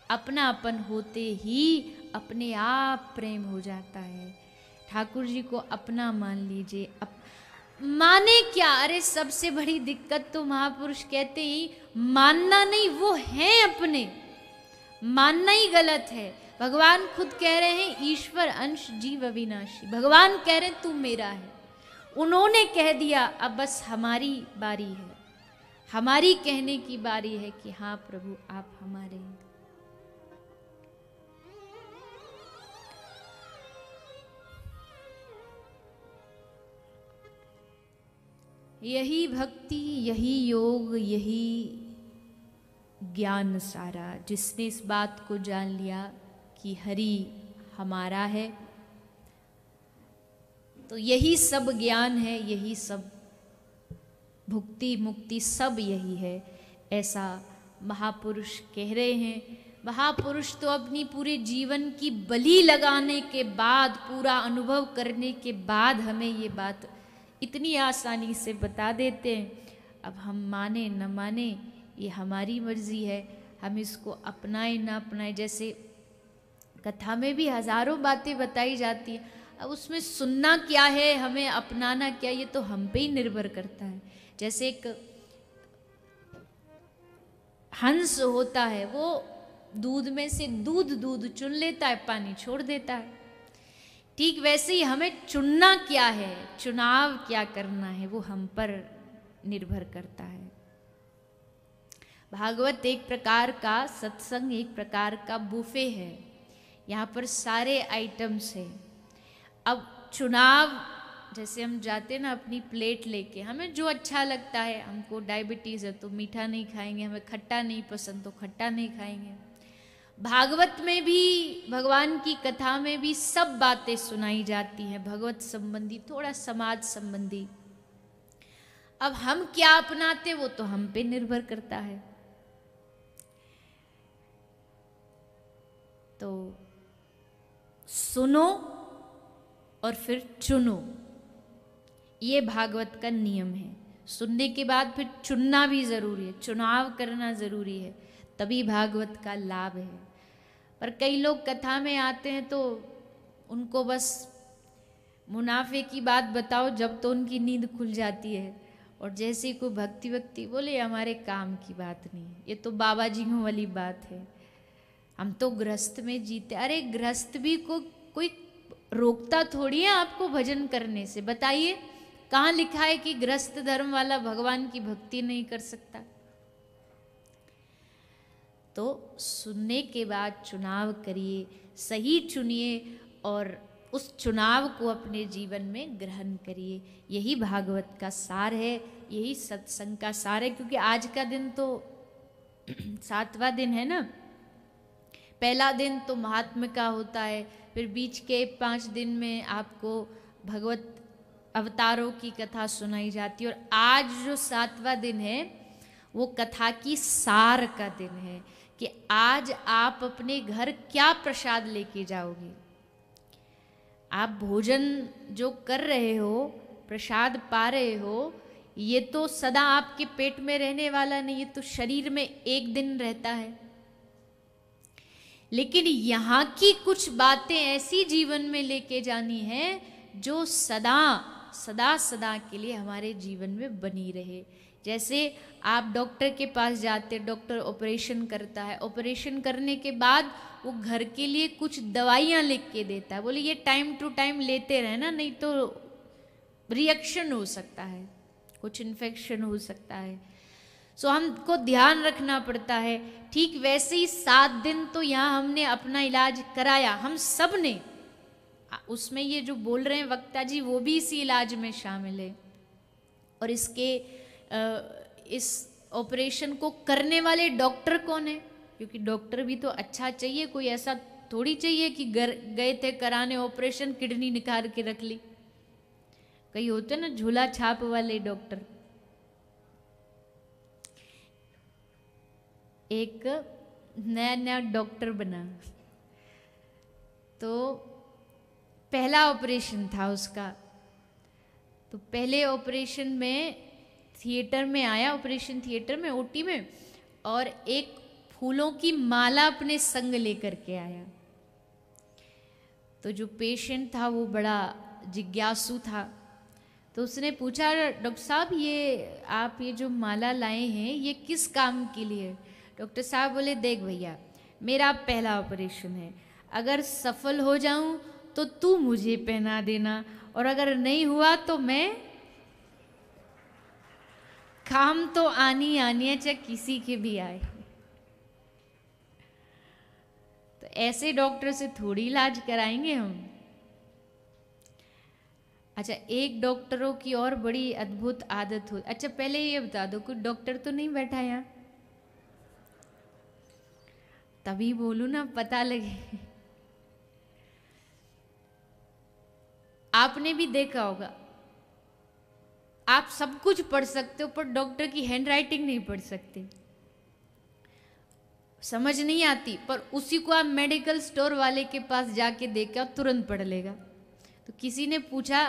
अपनापन होते ही अपने आप प्रेम हो जाता है। ठाकुर जी को अपना मान लीजिए। माने क्या? अरे सबसे बड़ी दिक्कत तो महापुरुष कहते ही मानना नहीं, वो है अपने, मानना ही गलत है। भगवान खुद कह रहे हैं ईश्वर अंश जीव अविनाशी, भगवान कह रहे हैं तू मेरा है। उन्होंने कह दिया, अब बस हमारी बारी है, हमारी कहने की बारी है कि हाँ प्रभु आप हमारे हैं। यही भक्ति, यही योग, यही ज्ञान सारा। जिसने इस बात को जान लिया कि हरि हमारा है, तो यही सब ज्ञान है, यही सब भुक्ति मुक्ति सब यही है, ऐसा महापुरुष कह रहे हैं। महापुरुष तो अपनी पूरे जीवन की बलि लगाने के बाद, पूरा अनुभव करने के बाद हमें ये बात इतनी आसानी से बता देते हैं। अब हम माने न माने ये हमारी मर्जी है, हम इसको अपनाए ना अपनाए। जैसे कथा में भी हजारों बातें बताई जाती हैं, अब उसमें सुनना क्या है, हमें अपनाना क्या, ये तो हम पे ही निर्भर करता है। जैसे एक हंस होता है, वो दूध में से दूध चुन लेता है, पानी छोड़ देता है। ठीक वैसे ही हमें चुनना क्या है, चुनाव क्या करना है, वो हम पर निर्भर करता है। भागवत एक प्रकार का सत्संग, एक प्रकार का बुफे है, यहाँ पर सारे आइटम्स हैं। अब चुनाव, जैसे हम जाते हैं ना अपनी प्लेट लेके, हमें जो अच्छा लगता है, हमको डायबिटीज़ है तो मीठा नहीं खाएंगे, हमें खट्टा नहीं पसंद तो खट्टा नहीं खाएंगे। भागवत में भी, भगवान की कथा में भी सब बातें सुनाई जाती हैं भगवत संबंधी, थोड़ा समाज संबंधी। अब हम क्या अपनाते वो तो हम पे निर्भर करता है। तो सुनो और फिर चुनो, ये भागवत का नियम है। सुनने के बाद फिर चुनना भी जरूरी है, चुनाव करना जरूरी है, तभी भागवत का लाभ है। पर कई लोग कथा में आते हैं तो उनको बस मुनाफे की बात बताओ, जब तो उनकी नींद खुल जाती है, और जैसे कोई भक्ति बोले हमारे काम की बात नहीं, ये तो बाबा जीयों वाली बात है, हम तो गृहस्थ में जीते। अरे गृहस्थ भी को कोई रोकता थोड़ी है आपको भजन करने से, बताइए कहाँ लिखा है कि गृहस्थ धर्म वाला भगवान की भक्ति नहीं कर सकता। तो सुनने के बाद चुनाव करिए, सही चुनिए और उस चुनाव को अपने जीवन में ग्रहण करिए। यही भागवत का सार है, यही सत्संग का सार है। क्योंकि आज का दिन तो 7वां दिन है ना, पहला दिन तो महात्म्य का होता है, फिर बीच के 5 दिन में आपको भगवत अवतारों की कथा सुनाई जाती है, और आज जो 7वां दिन है वो कथा की सार का दिन है कि आज आप अपने घर क्या प्रसाद लेके जाओगे। आप भोजन जो कर रहे हो, प्रसाद पा रहे हो, ये तो सदा आपके पेट में रहने वाला नहीं, ये तो शरीर में एक दिन रहता है। लेकिन यहाँ की कुछ बातें ऐसी जीवन में लेके जानी है जो सदा सदा सदा के लिए हमारे जीवन में बनी रहे। जैसे आप डॉक्टर के पास जाते, डॉक्टर ऑपरेशन करता है, ऑपरेशन करने के बाद वो घर के लिए कुछ दवाइयाँ लिख के देता है, बोले ये टाइम टू टाइम लेते रहना, नहीं तो रिएक्शन हो सकता है, कुछ इन्फेक्शन हो सकता है। सो हमको ध्यान रखना पड़ता है। ठीक वैसे ही 7 दिन तो यहाँ हमने अपना इलाज कराया, हम सब ने। उसमें ये जो बोल रहे हैं वक्ता जी वो भी इसी इलाज में शामिल है। और इस ऑपरेशन को करने वाले डॉक्टर कौन है? क्योंकि डॉक्टर भी तो अच्छा चाहिए, कोई ऐसा थोड़ी चाहिए कि गए थे कराने ऑपरेशन, किडनी निकाल के रख ली। कई होते ना झूला छाप वाले डॉक्टर। एक नया नया डॉक्टर बना, तो पहला ऑपरेशन था उसका। तो पहले ऑपरेशन में थिएटर में आया, ऑपरेशन थिएटर में, ओटी में, और एक फूलों की माला अपने संग लेकर के आया। तो जो पेशेंट था वो बड़ा जिज्ञासु था, तो उसने पूछा, डॉक्टर साहब ये आप ये जो माला लाए हैं ये किस काम के लिए? डॉक्टर साहब बोले, देख भैया, मेरा पहला ऑपरेशन है, अगर सफल हो जाऊं तो तू मुझे पहना देना, और अगर नहीं हुआ तो मैं, काम तो आनी आनी है चाहे किसी के भी आए। तो ऐसे डॉक्टर से थोड़ी इलाज कराएंगे हम। अच्छा, एक डॉक्टरों की और बड़ी अद्भुत आदत हो। अच्छा पहले ये बता दो, कोई डॉक्टर तो नहीं बैठा यहाँ? तभी बोलू ना, पता लगे। आपने भी देखा होगा, आप सब कुछ पढ़ सकते हो पर डॉक्टर की हैंडराइटिंग नहीं पढ़ सकते, समझ नहीं आती, पर उसी को आप मेडिकल स्टोर वाले के पास जाके देखा तुरंत पढ़ लेगा। तो किसी ने पूछा,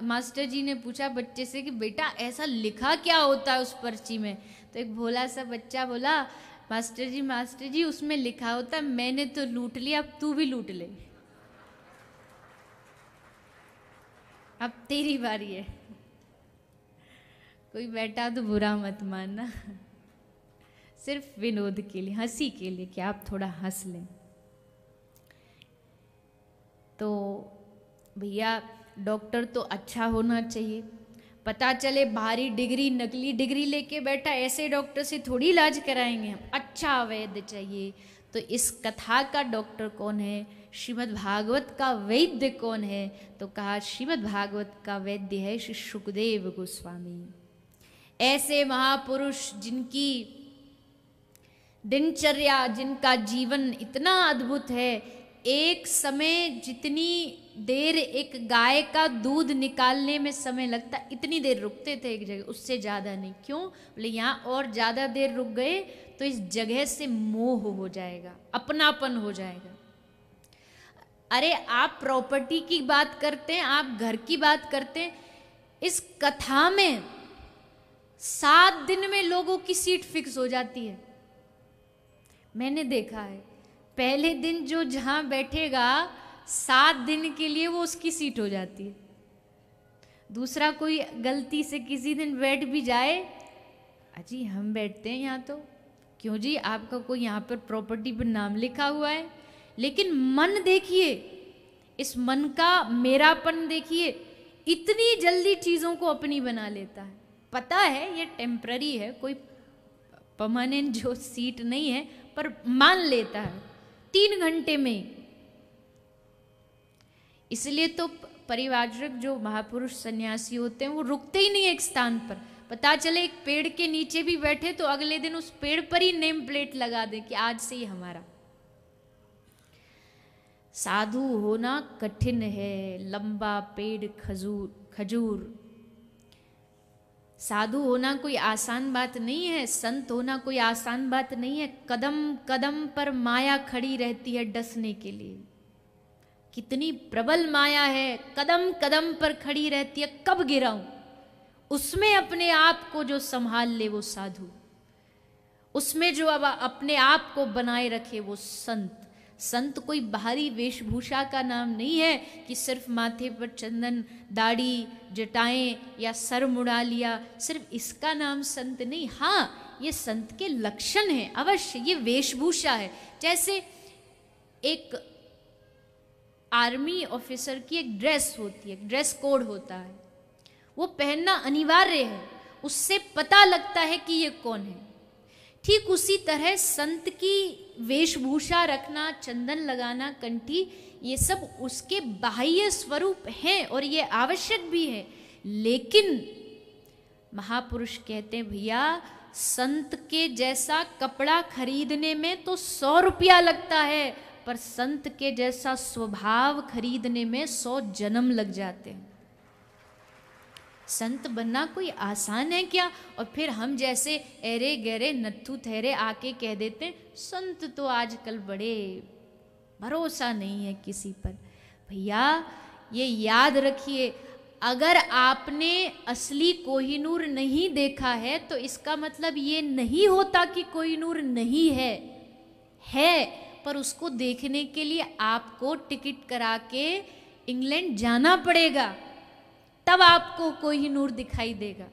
मास्टर जी ने पूछा बच्चे से कि बेटा ऐसा लिखा क्या होता है उस पर्ची में? तो एक भोला सा बच्चा बोला, मास्टर जी उसमें लिखा होता मैंने तो लूट लिया, अब तू भी लूट ले, अब तेरी बारी है। कोई बैठा तो बुरा मत मानना, सिर्फ विनोद के लिए, हंसी के लिए, कि आप थोड़ा हंस लें। तो भैया डॉक्टर तो अच्छा होना चाहिए, पता चले भारी डिग्री नकली डिग्री लेके बैठा, ऐसे डॉक्टर से थोड़ी इलाज कराएंगे हम, अच्छा वैद्य चाहिए। तो इस कथा का डॉक्टर कौन है? श्रीमद् भागवत का वैद्य कौन है? तो कहा श्रीमद् भागवत का वैद्य है श्री शुकदेव गोस्वामी। ऐसे महापुरुष जिनकी दिनचर्या, जिनका जीवन इतना अद्भुत है, एक समय जितनी देर एक गाय का दूध निकालने में समय लगता, इतनी देर रुकते थे एक जगह, उससे ज़्यादा नहीं। क्यों? बोले यहाँ और ज़्यादा देर रुक गए तो इस जगह से मोह हो जाएगा, अपनापन हो जाएगा। अरे आप प्रॉपर्टी की बात करते हैं, आप घर की बात करते हैं, इस कथा में 7 दिन में लोगों की सीट फिक्स हो जाती है। मैंने देखा है, पहले दिन जो जहां बैठेगा 7 दिन के लिए वो उसकी सीट हो जाती है। दूसरा कोई गलती से किसी दिन बैठ भी जाए, अजी हम बैठते हैं यहाँ तो, क्यों जी आपका कोई यहाँ पर प्रॉपर्टी पर नाम लिखा हुआ है? लेकिन मन देखिए, इस मन का मेरापन देखिए, इतनी जल्दी चीज़ों को अपनी बना लेता है। पता है ये टेम्पररी है, कोई परमानेंट जो सीट नहीं है, पर मान लेता है 3 घंटे में। इसलिए तो परिव्राजक जो महापुरुष सन्यासी होते हैं वो रुकते ही नहीं एक स्थान पर। पता चले एक पेड़ के नीचे भी बैठे तो अगले दिन उस पेड़ पर ही नेम प्लेट लगा दे कि आज से ही हमारा। साधु होना कठिन है, लंबा पेड़ खजूर। साधु होना कोई आसान बात नहीं है, संत होना कोई आसान बात नहीं है। कदम कदम पर माया खड़ी रहती है डसने के लिए। कितनी प्रबल माया है, कदम कदम पर खड़ी रहती है, कब गिराऊं? उसमें अपने आप को जो संभाल ले वो साधु, उसमें जो अब अपने आप को बनाए रखे वो संत। संत कोई बाहरी वेशभूषा का नाम नहीं है कि सिर्फ माथे पर चंदन, दाढ़ी, जटाएं या सर मुड़ा लिया, सिर्फ इसका नाम संत नहीं। हाँ, ये संत के लक्षण हैं अवश्य, ये वेशभूषा है। जैसे एक आर्मी ऑफिसर की एक ड्रेस होती है, ड्रेस कोड होता है, वो पहनना अनिवार्य है। उससे पता लगता है कि ये कौन है। ठीक उसी तरह संत की वेशभूषा रखना, चंदन लगाना, कंठी, ये सब उसके बाह्य स्वरूप हैं और ये आवश्यक भी है। लेकिन महापुरुष कहते हैं भैया, संत के जैसा कपड़ा खरीदने में तो 100 रुपया लगता है, पर संत के जैसा स्वभाव खरीदने में 100 जन्म लग जाते हैं। संत बनना कोई आसान है क्या? और फिर हम जैसे एरे गहरे नत्थु ठहरे आके कह देते हैं संत तो आजकल बड़े, भरोसा नहीं है किसी पर। भैया ये याद रखिए, अगर आपने असली कोहिनूर नहीं देखा है तो इसका मतलब ये नहीं होता कि कोहिनूर नहीं है, पर उसको देखने के लिए आपको टिकट करा के इंग्लैंड जाना पड़ेगा, तब आपको कोहिनूर दिखाई देगा।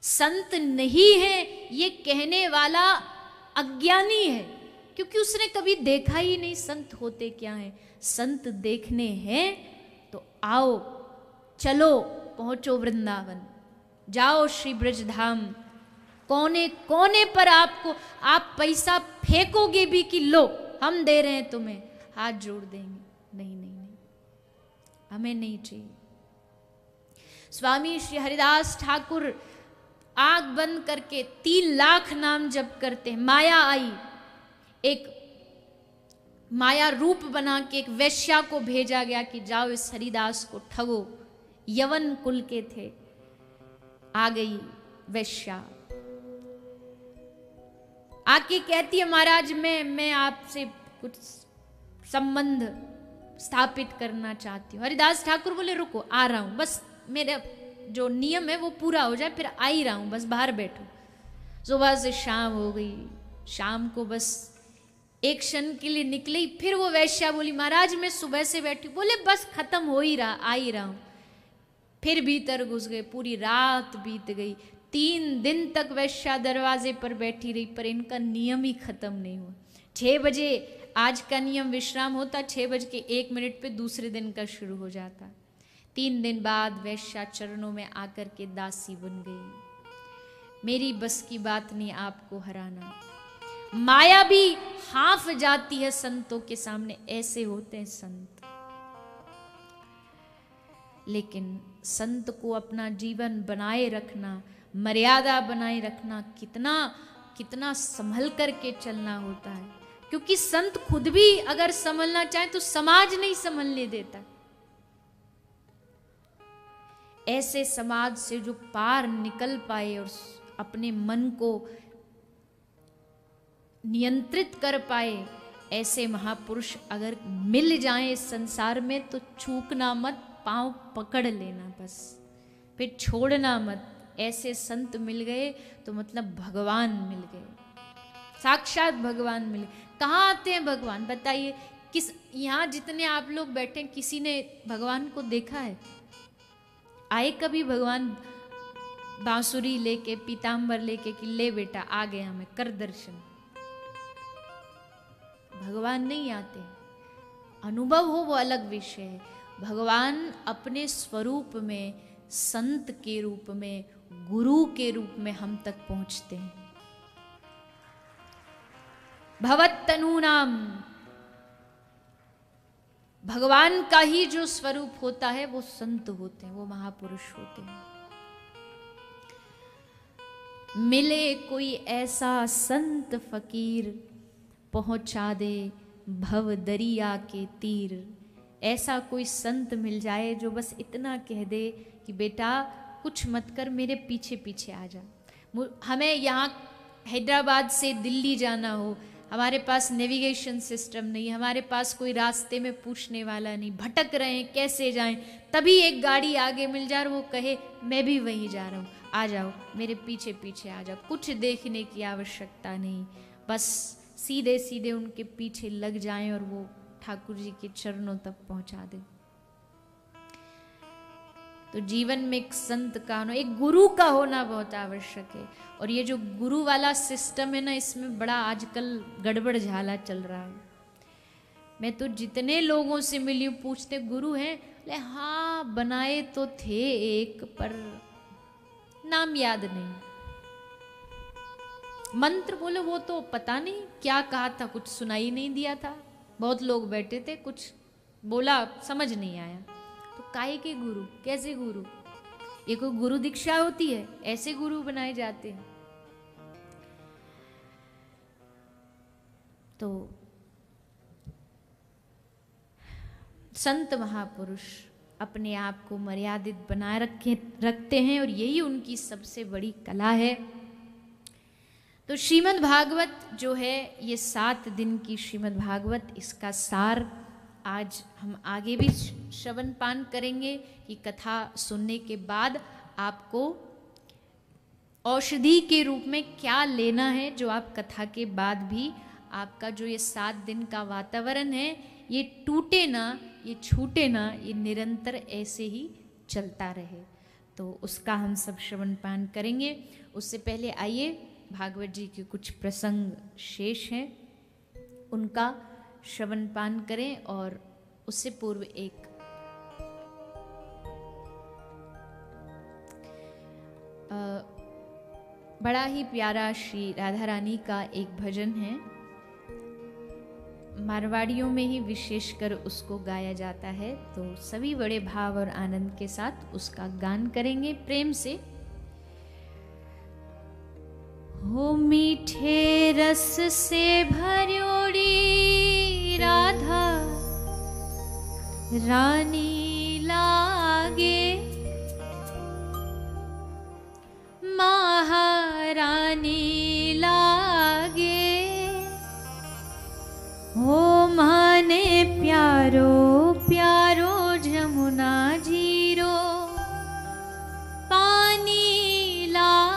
संत नहीं है ये कहने वाला अज्ञानी है, क्योंकि उसने कभी देखा ही नहीं संत होते क्या हैं। संत देखने हैं तो आओ, चलो, पहुंचो वृंदावन, जाओ श्री ब्रजधाम। कोने कोने पर आपको, आप पैसा फेंकोगे भी कि लो हम दे रहे हैं तुम्हें, हाथ जोड़ देंगे, नहीं नहीं नहीं, हमें नहीं चाहिए। स्वामी श्री हरिदास ठाकुर आंख बंद करके 3 लाख नाम जप करते हैं। माया आई, एक माया रूप बना के एक वैश्या को भेजा गया कि जाओ इस हरिदास को ठगो। यवन कुल के थे। आ गई वैश्या, आके कहती है महाराज मैं आपसे कुछ संबंध स्थापित करना चाहती हूँ। हरिदास ठाकुर बोले रुको, आ रहा हूँ, बस मेरा जो नियम है वो पूरा हो जाए, फिर आ ही रहा हूँ, बस बाहर बैठो। सुबह से शाम हो गई, शाम को बस एक क्षण के लिए निकली, फिर वो वैश्या बोली महाराज मैं सुबह से बैठी। बोले बस खत्म हो ही रहा, आ ही रहा हूँ। फिर भीतर घुस गए, पूरी रात बीत गई, 3 दिन तक वैश्या दरवाजे पर बैठी रही, पर इनका नियम ही खत्म नहीं हुआ। 6 बजे आज का नियम विश्राम होता, 6:01 पे दूसरे दिन का शुरू हो जाता। 3 दिन बाद वैश्या चरणों में आकर के दासी बन गई। मेरी बस की बात नहीं आपको हराना। माया भी हाँफ जाती है संतों के सामने, ऐसे होते हैं संत। लेकिन संत को अपना जीवन बनाए रखना, मर्यादा बनाए रखना, कितना कितना संभल करके चलना होता है, क्योंकि संत खुद भी अगर संभलना चाहे तो समाज नहीं संभलने देता। ऐसे समाज से जो पार निकल पाए और अपने मन को नियंत्रित कर पाए, ऐसे महापुरुष अगर मिल जाएं इस संसार में तो चूकना मत, पांव पकड़ लेना बस, फिर छोड़ना मत। ऐसे संत मिल गए तो मतलब भगवान मिल गए, साक्षात भगवान मिले। कहाँ आते हैं भगवान बताइए? किस, यहाँ जितने आप लोग बैठे किसी ने भगवान को देखा है? आए कभी भगवान बांसुरी लेके, पीताम्बर लेके कि ले बेटा आ गए हमें कर दर्शन? भगवान नहीं आते। अनुभव हो वो अलग विषय है। भगवान अपने स्वरूप में, संत के रूप में, गुरु के रूप में हम तक पहुंचते हैं। भवत्तनूनाम, भगवान का ही जो स्वरूप होता है वो संत होते हैं, वो महापुरुष होते हैं। मिले कोई ऐसा संत फकीर, पहुंचा दे भव दरिया के तीर। ऐसा कोई संत मिल जाए जो बस इतना कह दे कि बेटा कुछ मत कर, मेरे पीछे पीछे आ जा। हमें यहाँ हैदराबाद से दिल्ली जाना हो, हमारे पास नेविगेशन सिस्टम नहीं, हमारे पास कोई रास्ते में पूछने वाला नहीं, भटक रहे हैं कैसे जाएं, तभी एक गाड़ी आगे मिल जाए और वो कहे मैं भी वहीं जा रहा हूँ, आ जाओ मेरे पीछे पीछे आ जाओ। कुछ देखने की आवश्यकता नहीं, बस सीधे सीधे उनके पीछे लग जाएं और वो ठाकुर जी के चरणों तक पहुंचा दे। तो जीवन में एक संत का होना, एक गुरु का होना बहुत आवश्यक है। और ये जो गुरु वाला सिस्टम है ना, इसमें बड़ा आजकल गड़बड़ झाला चल रहा है। मैं तो जितने लोगों से मिली हूँ पूछते गुरु हैं, ले हाँ बनाए तो थे एक, पर नाम याद नहीं, मंत्र बोलो वो तो पता नहीं क्या कहा था, कुछ सुनाई नहीं दिया था, बहुत लोग बैठे थे, कुछ बोला समझ नहीं आया, तो काहे के गुरु, कैसे गुरु? ये कोई गुरु दीक्षा होती है? ऐसे गुरु बनाए जाते हैं। तो संत महापुरुष अपने आप को मर्यादित बनाए रखते हैं और यही उनकी सबसे बड़ी कला है। तो श्रीमद् भागवत जो है ये 7 दिन की श्रीमद् भागवत, इसका सार आज हम आगे भी श्रवण पान करेंगे कि कथा सुनने के बाद आपको औषधि के रूप में क्या लेना है, जो आप कथा के बाद भी आपका जो ये 7 दिन का वातावरण है ये टूटे ना, ये छूटे ना, ये निरंतर ऐसे ही चलता रहे। तो उसका हम सब श्रवण पान करेंगे। उससे पहले आइए भागवत जी के कुछ प्रसंग शेष हैं उनका श्रवण पान करें, और उससे पूर्व एक बड़ा ही प्यारा श्री राधा रानी का एक भजन है, मारवाड़ियों में ही विशेषकर उसको गाया जाता है। तो सभी बड़े भाव और आनंद के साथ उसका गान करेंगे प्रेम से। हो मीठे रस से भर्योड़ी राधा रानी लागे, महारानी लागे, हो माने प्यारो प्यारो जमुना जीरो पानी लागे।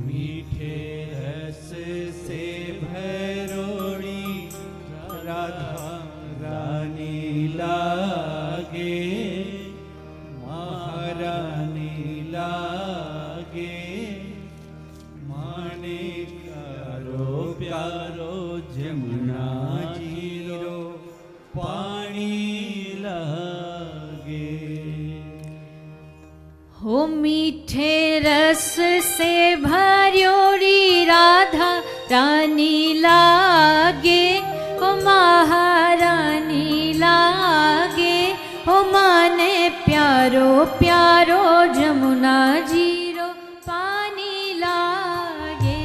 मीठे रस से भरोड़ी राधा रानी लागे, महारानी लागे, माने प्यारो जमुना जीरो पानी लागे। हो मीठे रस से भर्योड़ी राधा रानी लागे, हो महारानी लागे, हो माने प्यारो प्यारो जमुना जीरो पानी लागे।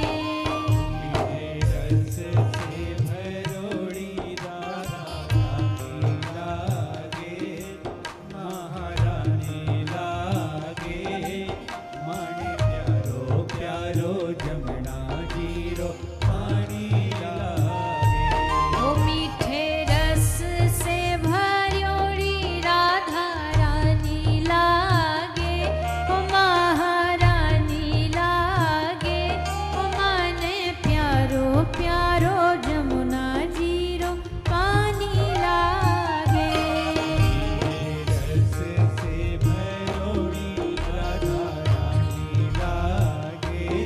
रस से भरोड़ी राधा रानी लागे, महारानी लागे, माने प्यारो प्यारो जमुना जीरो पानी लागे। ओ मीठे रस से भर्योड़ी राधा रानी लागे, ओ महारानी लागे, ओ माने प्यारो प्यारो जमुना जीरो पानी लागे। रस से भरोड़ी राधा रानी लागे,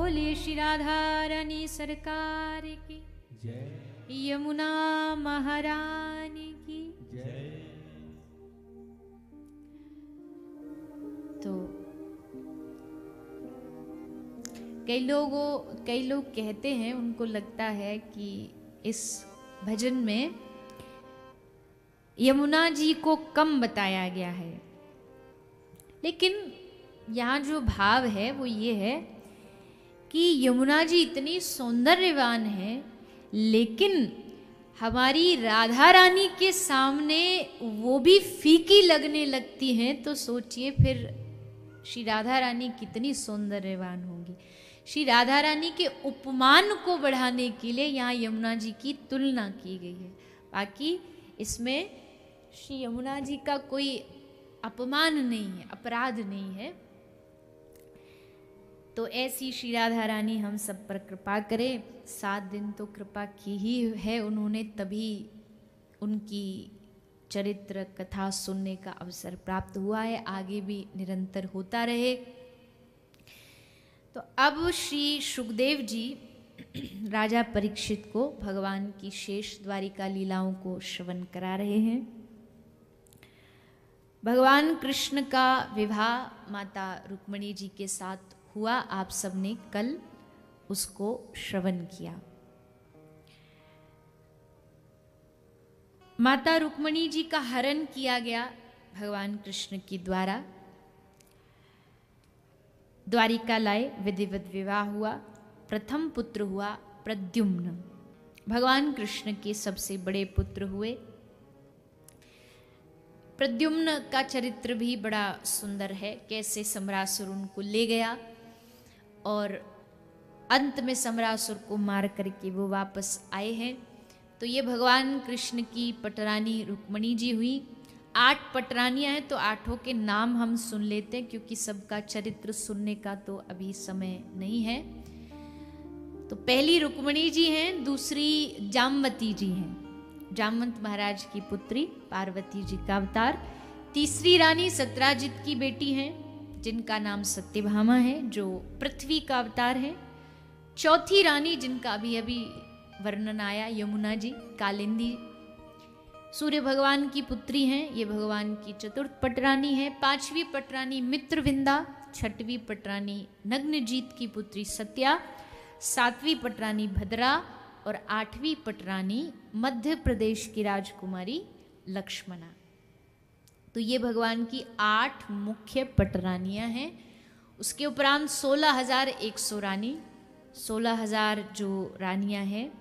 बोलिए श्री राधा रानी सरकार की जय यमुना महारानी की। जय। तो कई लोग कहते हैं, उनको लगता है कि इस भजन में यमुना जी को कम बताया गया है, लेकिन यहाँ जो भाव है वो ये है कि यमुना जी इतनी सौंदर्यवान है, लेकिन हमारी राधा रानी के सामने वो भी फीकी लगने लगती हैं। तो सोचिए फिर श्री राधा रानी कितनी सौंदर्यवान होंगी। श्री राधा रानी के उपमान को बढ़ाने के लिए यहाँ यमुना जी की तुलना की गई है। बाकी इसमें श्री यमुना जी का कोई अपमान नहीं है, अपराध नहीं है। तो ऐसी श्री राधा रानी हम सब पर कृपा करें। 7 दिन तो कृपा की ही है उन्होंने, तभी उनकी चरित्र कथा सुनने का अवसर प्राप्त हुआ है, आगे भी निरंतर होता रहे। तो अब श्री सुखदेव जी राजा परीक्षित को भगवान की शेष द्वारिका लीलाओं को श्रवण करा रहे हैं। भगवान कृष्ण का विवाह माता रुक्मिणी जी के साथ हुआ, आप सबने कल उसको श्रवण किया। माता रुक्मिणी जी का हरण किया गया भगवान कृष्ण के द्वारा, द्वारिका लाए, विधिवत विवाह हुआ। प्रथम पुत्र हुआ प्रद्युम्न, भगवान कृष्ण के सबसे बड़े पुत्र हुए। प्रद्युम्न का चरित्र भी बड़ा सुंदर है, कैसे सम्रासुर उनको ले गया और अंत में सम्रासुर को मार करके वो वापस आए हैं। तो ये भगवान कृष्ण की पटरानी रुक्मिणी जी हुई। 8 पटरानियां हैं, तो 8 के नाम हम सुन लेते हैं, क्योंकि सबका चरित्र सुनने का तो अभी समय नहीं है। तो पहली रुक्मिणी जी हैं, दूसरी जामवती जी हैं, जामवंत महाराज की पुत्री, पार्वती जी का अवतार। तीसरी रानी सत्यराजित की बेटी हैं, जिनका नाम सत्यभामा है, जो पृथ्वी का अवतार है। चौथी रानी जिनका अभी अभी वर्णन आया, यमुना जी, कालिंदी, सूर्य भगवान की पुत्री हैं, ये भगवान की चतुर्थ पटरानी है। 5वीं पटरानी मित्रविंदा, 6वीं पटरानी नग्नजीत की पुत्री सत्या, 7वीं पटरानी भद्रा और 8वीं पटरानी मध्य प्रदेश की राजकुमारी लक्ष्मणा। तो ये भगवान की 8 मुख्य पटरानियां हैं। उसके उपरांत 16,100 रानी, 16,000 जो रानियां हैं।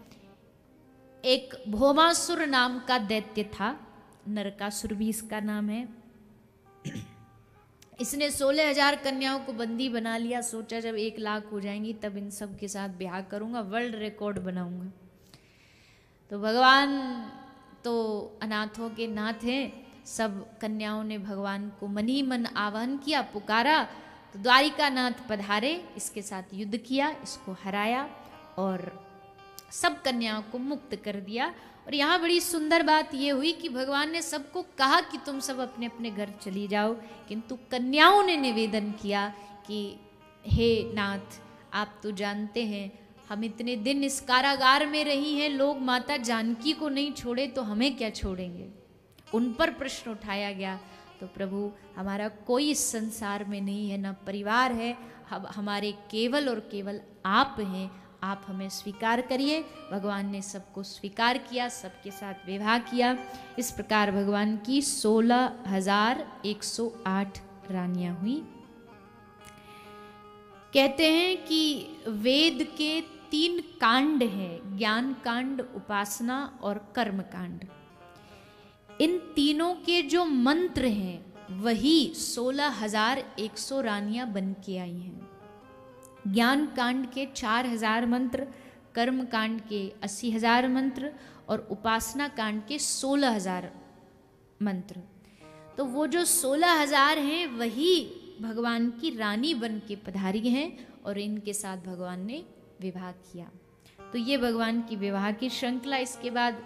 एक भौमासुर नाम का दैत्य था, नरकासुर भी इसका नाम है। इसने 16,000 कन्याओं को बंदी बना लिया। सोचा जब 1 लाख हो जाएंगी तब इन सब के साथ ब्याह करूंगा, वर्ल्ड रिकॉर्ड बनाऊंगा। तो भगवान तो अनाथों के नाथ हैं। सब कन्याओं ने भगवान को मन ही मन आह्वान किया, पुकारा। तो द्वारिका नाथ पधारे, इसके साथ युद्ध किया, इसको हराया और सब कन्याओं को मुक्त कर दिया। और यहाँ बड़ी सुंदर बात ये हुई कि भगवान ने सबको कहा कि तुम सब अपने अपने घर चली जाओ, किंतु कन्याओं ने निवेदन किया कि हे नाथ, आप तो जानते हैं हम इतने दिन इस कारागार में रही हैं, लोग माता जानकी को नहीं छोड़े तो हमें क्या छोड़ेंगे। उन पर प्रश्न उठाया गया। तो प्रभु, हमारा कोई इस संसार में नहीं है, ना परिवार है, हमारे केवल और केवल आप हैं, आप हमें स्वीकार करिए। भगवान ने सबको स्वीकार किया, सबके साथ विवाह किया। इस प्रकार भगवान की 16,108 रानियां हुई। कहते हैं कि वेद के 3 कांड हैं, ज्ञान कांड, उपासना और कर्म कांड। इन तीनों के जो मंत्र हैं वही 16,100 रानियां बन के आई हैं। ज्ञान कांड के 4,000 मंत्र, कर्म कांड के 80,000 मंत्र और उपासना कांड के 16,000 मंत्र। तो वो जो 16,000 हैं वही भगवान की रानी बन के पधारी हैं और इनके साथ भगवान ने विवाह किया। तो ये भगवान की विवाह की श्रृंखला। इसके बाद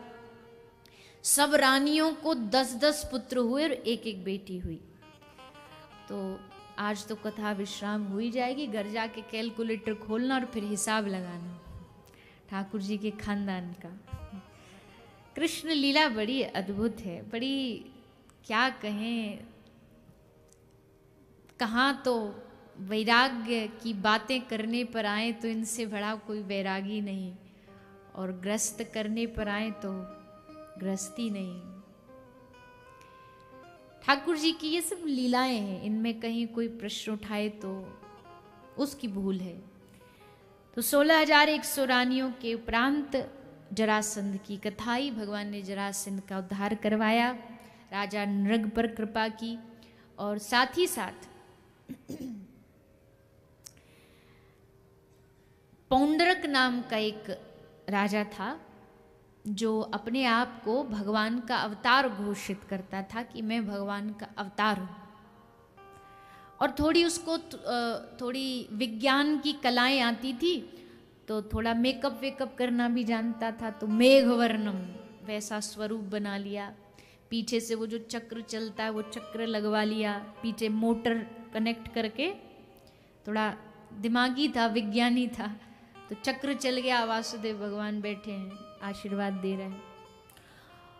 सब रानियों को 10-10 पुत्र हुए और 1-1 बेटी हुई। तो आज तो कथा विश्राम हो ही जाएगी, घर जाके कैलकुलेटर खोलना और फिर हिसाब लगाना ठाकुर जी के खानदान का। कृष्ण लीला बड़ी अद्भुत है, बड़ी क्या कहें, कहाँ तो वैराग्य की बातें करने पर आए तो इनसे बड़ा कोई वैरागी नहीं, और ग्रस्त करने पर आए तो ग्रस्ती नहीं। ठाकुर जी की ये सब लीलाएं हैं, इनमें कहीं कोई प्रश्न उठाए तो उसकी भूल है। तो 16,100 रानियों के उपरांत जरासंध की कथा ही, भगवान ने जरासंध का उद्धार करवाया, राजा नृग पर कृपा की, और साथ ही साथ पौंडरक नाम का एक राजा था जो अपने आप को भगवान का अवतार घोषित करता था कि मैं भगवान का अवतार हूँ, और थोड़ी उसको थोड़ी विज्ञान की कलाएं आती थी, तो थोड़ा मेकअप वेकअप करना भी जानता था, तो मेघवर्णम वैसा स्वरूप बना लिया। पीछे से वो जो चक्र चलता है वो चक्र लगवा लिया, पीछे मोटर कनेक्ट करके, थोड़ा दिमागी था, विज्ञानी था, तो चक्र चल गया, वासुदेव भगवान बैठे हैं, आशीर्वाद दे रहे हैं।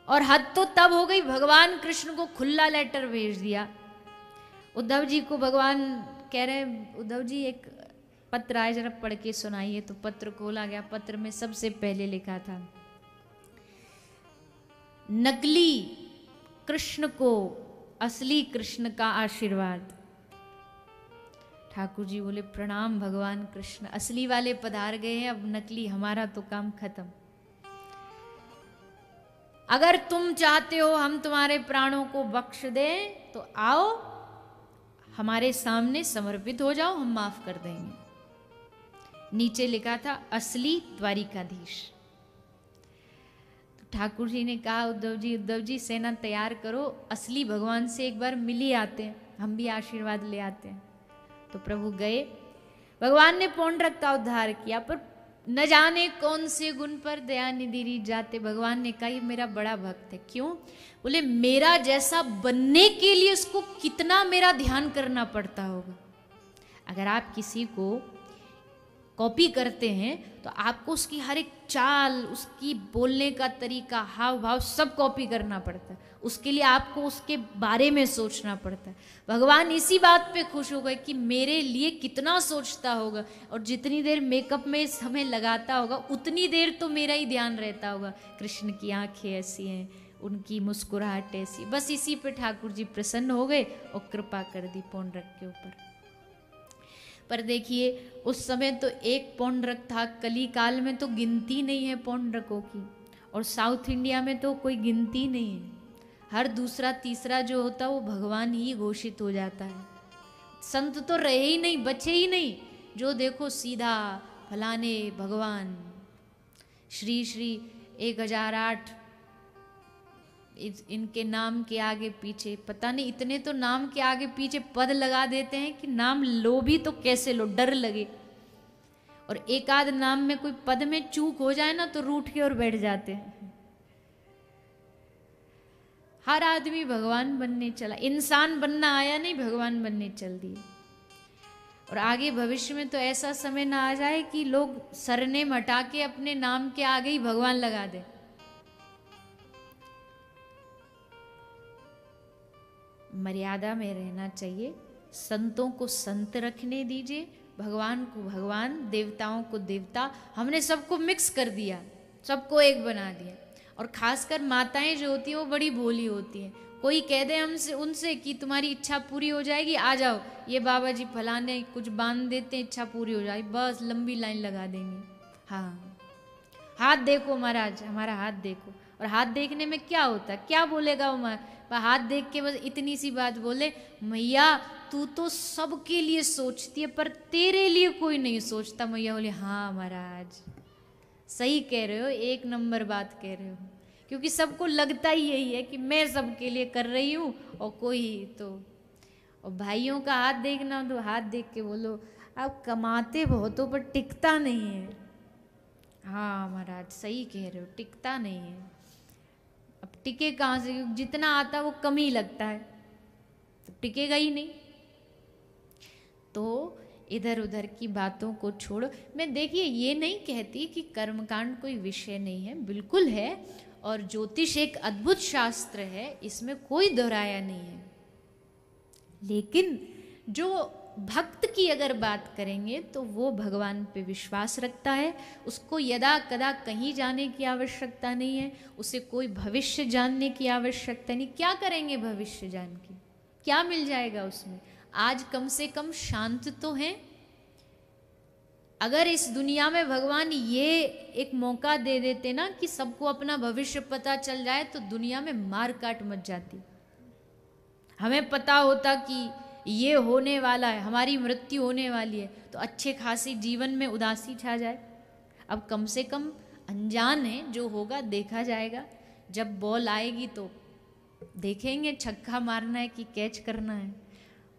और हद तो तब हो गई, भगवान कृष्ण को खुला लेटर भेज दिया। उद्धव जी को भगवान कह रहे हैं, उद्धव जी एक पत्र आए, जरा पढ़ के सुनाइए। तो पत्र खोला गया, पत्र में सबसे पहले लिखा था, नकली कृष्ण को असली कृष्ण का आशीर्वाद। ठाकुर जी बोले, प्रणाम भगवान कृष्ण, असली वाले पधार गए हैं, अब नकली हमारा तो काम खत्म। अगर तुम चाहते हो हम तुम्हारे प्राणों को बख्श दें तो आओ हमारे सामने समर्पित हो जाओ, हम माफ कर देंगे। नीचे लिखा था, असली द्वारिकाधीश। तो ठाकुर जी ने कहा, उद्धव जी सेना तैयार करो, असली भगवान से एक बार मिल ही आते हैं, हम भी आशीर्वाद ले आते हैं। तो प्रभु गए, भगवान ने पौंडरक का उद्धार किया, पर न जाने कौन से गुण पर दया निधि रीझ जाते। भगवान ने कहा, ये मेरा बड़ा भक्त है। क्यों? बोले, मेरा जैसा बनने के लिए उसको कितना मेरा ध्यान करना पड़ता होगा। अगर आप किसी को कॉपी करते हैं तो आपको उसकी हर एक चाल, उसकी बोलने का तरीका, हाव भाव सब कॉपी करना पड़ता है। उसके लिए आपको उसके बारे में सोचना पड़ता है। भगवान इसी बात पे खुश हो गए कि मेरे लिए कितना सोचता होगा, और जितनी देर मेकअप में समय लगाता होगा उतनी देर तो मेरा ही ध्यान रहता होगा। कृष्ण की आंखें ऐसी हैं, उनकी मुस्कुराहट ऐसी, बस इसी पे ठाकुर जी प्रसन्न हो गए और कृपा कर दी पौंडरक के ऊपर। पर देखिए, उस समय तो एक पौंडरक था, कली काल में तो गिनती नहीं है पौंडरकों की, और साउथ इंडिया में तो कोई गिनती नहीं है। हर दूसरा तीसरा जो होता है वो भगवान ही घोषित हो जाता है। संत तो रहे ही नहीं, बचे ही नहीं। जो देखो सीधा फलाने भगवान, श्री श्री 1008, इनके नाम के आगे पीछे पता नहीं, इतने तो नाम के आगे पीछे पद लगा देते हैं कि नाम लो भी तो कैसे लो, डर लगे। और एक आध नाम में कोई पद में चूक हो जाए ना तो रूठ के और बैठ जाते हैं। हर आदमी भगवान बनने चला, इंसान बनना आया नहीं, भगवान बनने चल दिए। और आगे भविष्य में तो ऐसा समय ना आ जाए कि लोग सरनेम हटा के अपने नाम के आगे ही भगवान लगा दे। मर्यादा में रहना चाहिए, संतों को संत रखने दीजिए, भगवान को भगवान, देवताओं को देवता। हमने सबको मिक्स कर दिया, सबको एक बना दिया। और खासकर माताएं जो होती हैं वो बड़ी भोली होती हैं। कोई कह दे हमसे उनसे कि तुम्हारी इच्छा पूरी हो जाएगी, आ जाओ, ये बाबा जी फलाने कुछ बांध देते हैं, इच्छा पूरी हो जाएगी, बस लंबी लाइन लगा देंगे। हाँ, हाथ देखो महाराज, हमारा हाथ देखो। और हाथ देखने में क्या होता है, क्या बोलेगा वो? हाथ देख के बस इतनी सी बात बोले, मैया तू तो सबके लिए सोचती है पर तेरे लिए कोई नहीं सोचता। मैया बोले, हाँ महाराज सही कह रहे हो, एक नंबर बात कह रहे हो। क्योंकि सबको लगता ही यही है कि मैं सबके लिए कर रही हूँ, और कोई तो। और भाइयों का हाथ देखना तो हाथ देख के बोलो, आप कमाते बहुत हो पर टिकता नहीं है। हाँ महाराज सही कह रहे हो, टिकता नहीं है। अब टिके कहाँ से? जितना आता वो कम ही लगता है, तो टिकेगा ही नहीं। तो इधर उधर की बातों को छोड़ो। मैं देखिए ये नहीं कहती कि कर्मकांड कोई विषय नहीं है, बिल्कुल है, और ज्योतिष एक अद्भुत शास्त्र है, इसमें कोई दोहराया नहीं है। लेकिन जो भक्त की अगर बात करेंगे तो वो भगवान पे विश्वास रखता है, उसको यदा कदा कहीं जाने की आवश्यकता नहीं है, उसे कोई भविष्य जानने की आवश्यकता नहीं। क्या करेंगे भविष्य जान के, क्या मिल जाएगा उसमें? आज कम से कम शांत तो हैं। अगर इस दुनिया में भगवान ये एक मौका दे देते ना कि सबको अपना भविष्य पता चल जाए, तो दुनिया में मार काट मच जाती। हमें पता होता कि ये होने वाला है, हमारी मृत्यु होने वाली है, तो अच्छे खासी जीवन में उदासी छा जाए। अब कम से कम अनजान है, जो होगा देखा जाएगा। जब बॉल आएगी तो देखेंगे छक्का मारना है कि कैच करना है,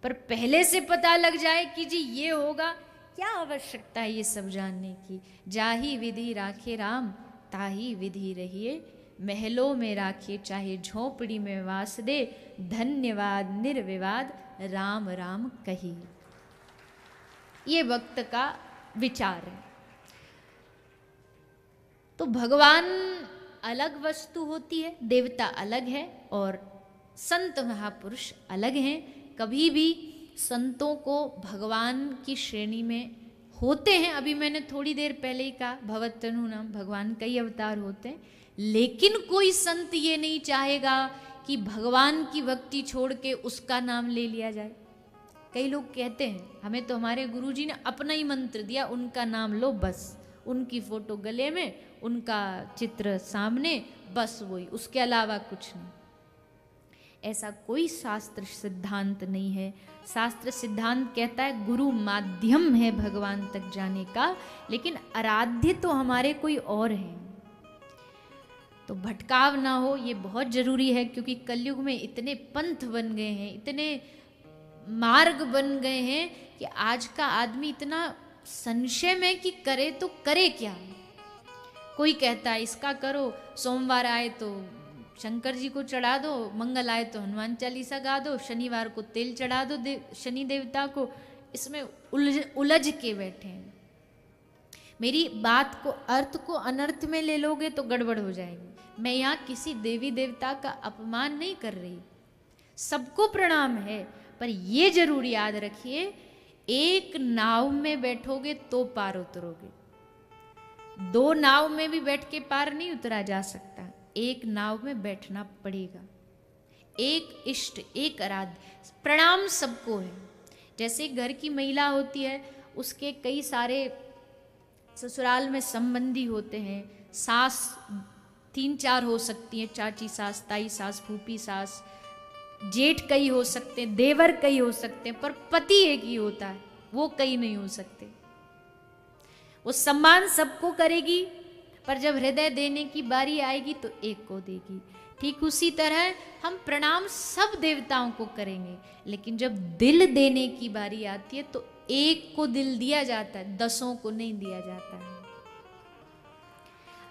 पर पहले से पता लग जाए कि जी ये होगा, क्या आवश्यकता है ये सब जानने की। जाही विधि राखे राम, ताही विधि रहिए, महलों में राखे चाहे झोपड़ी में वास दे, धन्यवाद निर्विवाद राम राम कही। ये वक्त का विचार है। तो भगवान अलग वस्तु होती है, देवता अलग है, और संत महापुरुष अलग हैं। कभी भी संतों को भगवान की श्रेणी में होते हैं, अभी मैंने थोड़ी देर पहले ही कहा भवतनु नाम, भगवान कई अवतार होते हैं, लेकिन कोई संत ये नहीं चाहेगा कि भगवान की भक्ति छोड़ के उसका नाम ले लिया जाए। कई लोग कहते हैं हमें तो हमारे गुरुजी ने अपना ही मंत्र दिया, उनका नाम लो बस, उनकी फोटो गले में, उनका चित्र सामने, बस वही, उसके अलावा कुछ नहीं। ऐसा कोई शास्त्र सिद्धांत नहीं है। शास्त्र सिद्धांत कहता है गुरु माध्यम है भगवान तक जाने का, लेकिन आराध्य तो हमारे कोई और हैं। तो भटकाव ना हो, ये बहुत जरूरी है, क्योंकि कलयुग में इतने पंथ बन गए हैं, इतने मार्ग बन गए हैं कि आज का आदमी इतना संशय में कि करे तो करे क्या। कोई कहता है इसका करो, सोमवार आए तो शंकर जी को चढ़ा दो, मंगल आए तो हनुमान चालीसा गा दो, शनिवार को तेल चढ़ा दो शनि देवता को। इसमें उलझ के बैठे हैं। मेरी बात को, अर्थ को अनर्थ में ले लोगे तो गड़बड़ हो जाएगी। मैं यहाँ किसी देवी देवता का अपमान नहीं कर रही, सबको प्रणाम है, पर ये जरूर याद रखिए, एक नाव में बैठोगे तो पार उतरोगे, दो नाव में भी बैठ के पार नहीं उतरा जा सकता, एक नाव में बैठना पड़ेगा। एक इष्ट, एक आराध्य, प्रणाम सबको है। जैसे घर की महिला होती है, उसके कई सारे ससुराल में संबंधी होते हैं, सास 3-4 हो सकती हैं, चाची सास, ताई सास, फूफी सास, जेठ कई हो सकते हैं, देवर कई हो सकते हैं, पर पति एक ही होता है, वो कई नहीं हो सकते। वो सम्मान सबको करेगी, पर जब हृदय देने की बारी आएगी तो एक को देगी। ठीक उसी तरह हम प्रणाम सब देवताओं को करेंगे, लेकिन जब दिल देने की बारी आती है तो एक को दिल दिया जाता है, 10 को नहीं दिया जाता है।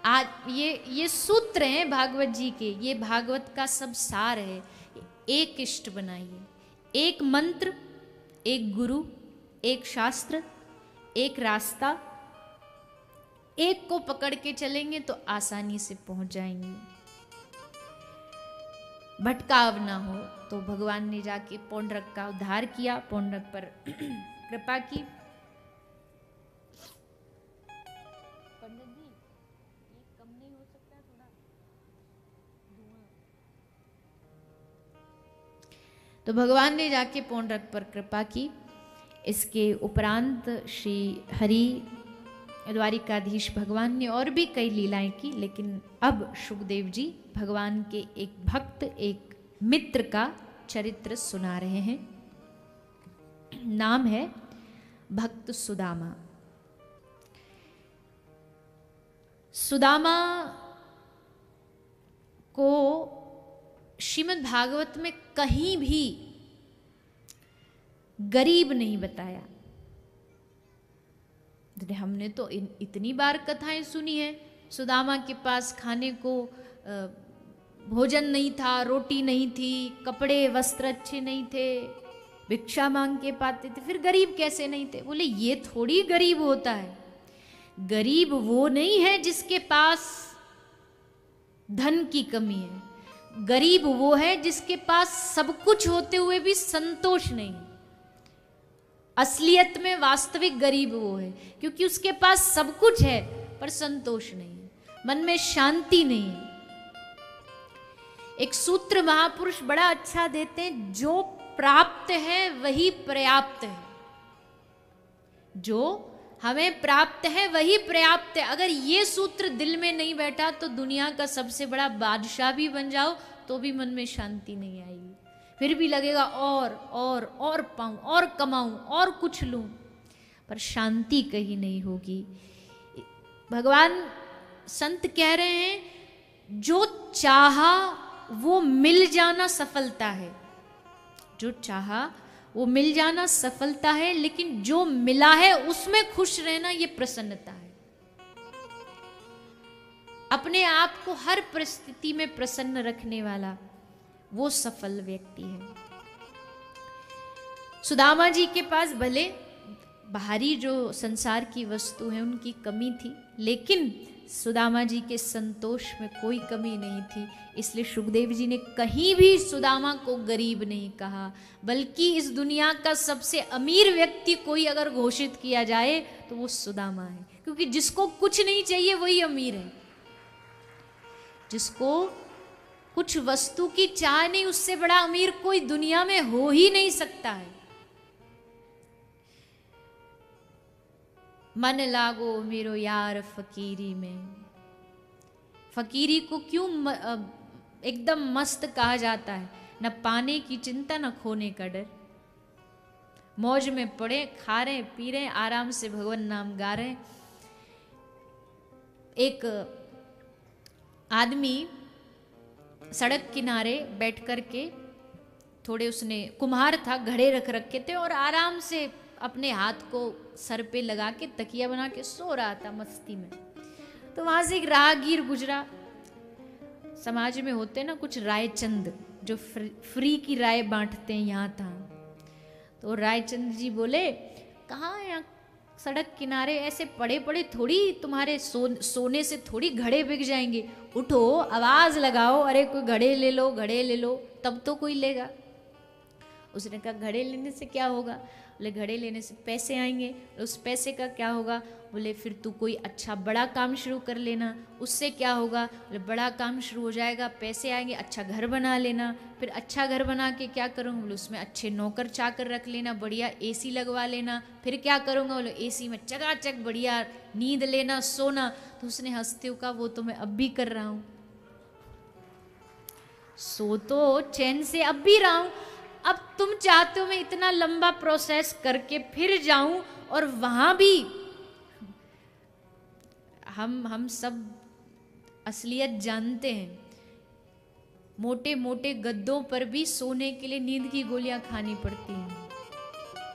आज ये सूत्र हैं भागवत जी के, ये भागवत का सब सार है। एक इष्ट बनाइए, एक मंत्र, एक गुरु, एक शास्त्र, एक रास्ता, एक को पकड़ के चलेंगे तो आसानी से पहुंच जाएंगे। भटकाव ना हो। तो भगवान ने जाके पौंड्रक का उद्धार किया, पौंड्रक पर कृपा की। पंडित जी, ये कम नहीं हो सकता थोड़ा धुआं? तो भगवान ने जाके पौंड्रक पर कृपा की। इसके उपरांत श्री हरि द्वारिकाधीश भगवान ने और भी कई लीलाएं की, लेकिन अब शुकदेव जी भगवान के एक भक्त, एक मित्र का चरित्र सुना रहे हैं। नाम है भक्त सुदामा। सुदामा को श्रीमद् भागवत में कहीं भी गरीब नहीं बताया। हमने तो इतनी बार कथाएं सुनी है, सुदामा के पास खाने को भोजन नहीं था, रोटी नहीं थी, कपड़े वस्त्र अच्छे नहीं थे, भिक्षा मांग के पाते थे, फिर गरीब कैसे नहीं थे? बोले ये थोड़ी गरीब होता है, गरीब वो नहीं है जिसके पास धन की कमी है, गरीब वो है जिसके पास सब कुछ होते हुए भी संतोष नहीं है। असलियत में वास्तविक गरीब वो है क्योंकि उसके पास सब कुछ है पर संतोष नहीं है, मन में शांति नहीं है। एक सूत्र महापुरुष बड़ा अच्छा देते हैं, जो प्राप्त है वही पर्याप्त है। जो हमें प्राप्त है वही पर्याप्त है। अगर ये सूत्र दिल में नहीं बैठा तो दुनिया का सबसे बड़ा बादशाह भी बन जाओ तो भी मन में शांति नहीं आएगी, फिर भी लगेगा और पाऊं, और कमाऊं, और कुछ लूं, पर शांति कहीं नहीं होगी। भगवान संत कह रहे हैं, जो चाहा वो मिल जाना सफलता है, जो चाहा वो मिल जाना सफलता है, लेकिन जो मिला है उसमें खुश रहना ये प्रसन्नता है। अपने आप को हर परिस्थिति में प्रसन्न रखने वाला वो सफल व्यक्ति है। सुदामा जी के पास भले बाहरी जो संसार की वस्तु है उनकी कमी थी, लेकिन सुदामा जी के संतोष में कोई कमी नहीं थी। इसलिए सुखदेव जी ने कहीं भी सुदामा को गरीब नहीं कहा, बल्कि इस दुनिया का सबसे अमीर व्यक्ति कोई अगर घोषित किया जाए तो वो सुदामा है, क्योंकि जिसको कुछ नहीं चाहिए वही अमीर है। जिसको कुछ वस्तु की चाह नहीं, उससे बड़ा अमीर कोई दुनिया में हो ही नहीं सकता है। मन लागो मेरो यार फकीरी में, फकीरी को क्यों एकदम मस्त कहा जाता है? न पाने की चिंता न खोने का डर, मौज में पड़े, खा रहे पी रहे, आराम से भगवान नाम गा रहे। एक आदमी सड़क किनारे बैठ कर के, थोड़े उसने कुम्हार था, घड़े रख रखे थे और आराम से अपने हाथ को सर पे लगा के तकिया बना के सो रहा था मस्ती में। तो वहां से एक राहगीर गुजरा। समाज में होते ना कुछ रायचंद जो फ्री की राय बांटते हैं, यहाँ था। तो रायचंद जी बोले, कहाँ यहाँ सड़क किनारे ऐसे पड़े पड़े थोड़ी तुम्हारे सोने से थोड़ी घड़े बिक जाएंगे, उठो आवाज लगाओ, अरे कोई घड़े ले लो, घड़े ले लो, तब तो कोई लेगा। उसने कहा घड़े लेने से क्या होगा? बोले घड़े लेने से पैसे आएंगे। उस पैसे का क्या होगा? बोले फिर तू कोई अच्छा बड़ा काम शुरू कर लेना। उससे क्या होगा? बोले बड़ा काम शुरू हो जाएगा, पैसे आएंगे, अच्छा घर बना लेना। फिर अच्छा घर बना के क्या करूँगा? बोले उसमें अच्छे नौकर चाकर रख लेना, बढ़िया एसी लगवा लेना। फिर क्या करूँगा? बोले एसी में चकाचक बढ़िया नींद लेना, सोना। तो उसने हंसते हुए कहा वो तो मैं अब भी कर रहा हूँ, सो तो चैन से अब भी रहा हूँ। अब तुम चाहते हो मैं इतना लंबा प्रोसेस करके फिर जाऊं और वहां भी हम सब असलियत जानते हैं। मोटे मोटे गद्दों पर भी सोने के लिए नींद की गोलियां खानी पड़ती हैं।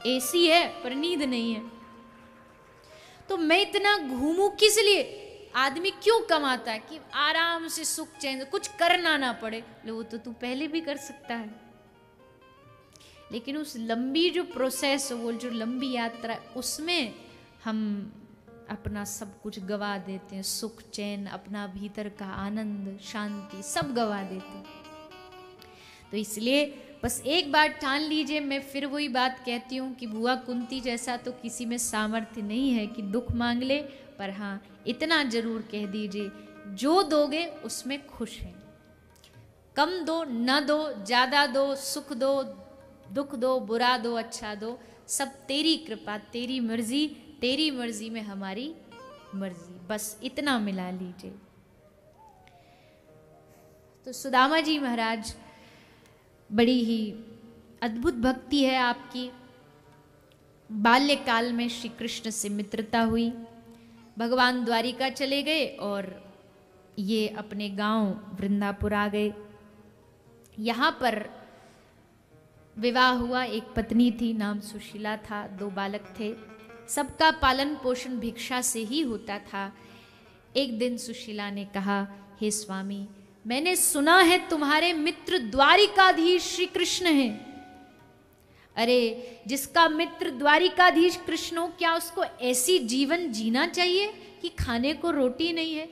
एसी है पर नींद नहीं है। तो मैं इतना घूमूं किस लिए? आदमी क्यों कमाता है? कि आराम से सुख चैन से कुछ करना ना पड़े। वो तो तू पहले भी कर सकता है, लेकिन उस लंबी जो प्रोसेस, वो जो लंबी यात्रा, उसमें हम अपना सब कुछ गवा देते हैं। सुख चैन, अपना भीतर का आनंद, शांति सब गवा देते हैं। तो इसलिए बस एक बार ठान लीजिए। मैं फिर वही बात कहती हूँ कि बुआ कुंती जैसा तो किसी में सामर्थ्य नहीं है कि दुख मांग ले, पर हाँ इतना जरूर कह दीजिए, जो दोगे उसमें खुश हैं। कम दो न दो, ज्यादा दो, सुख दो, दुख दो, बुरा दो, अच्छा दो, सब तेरी कृपा, तेरी मर्जी में हमारी मर्जी, बस इतना मिला लीजिए। तो सुदामा जी महाराज, बड़ी ही अद्भुत भक्ति है आपकी। बाल्यकाल में श्री कृष्ण से मित्रता हुई, भगवान द्वारिका चले गए और ये अपने गांव वृंदापुर आ गए। यहाँ पर विवाह हुआ, एक पत्नी थी, नाम सुशीला था, 2 बालक थे। सबका पालन पोषण भिक्षा से ही होता था। एक दिन सुशीला ने कहा, हे स्वामी, मैंने सुना है तुम्हारे मित्र द्वारिकाधीश श्री कृष्ण हैं, अरे जिसका मित्र द्वारिकाधीश कृष्ण हो, क्या उसको ऐसी जीवन जीना चाहिए कि खाने को रोटी नहीं है?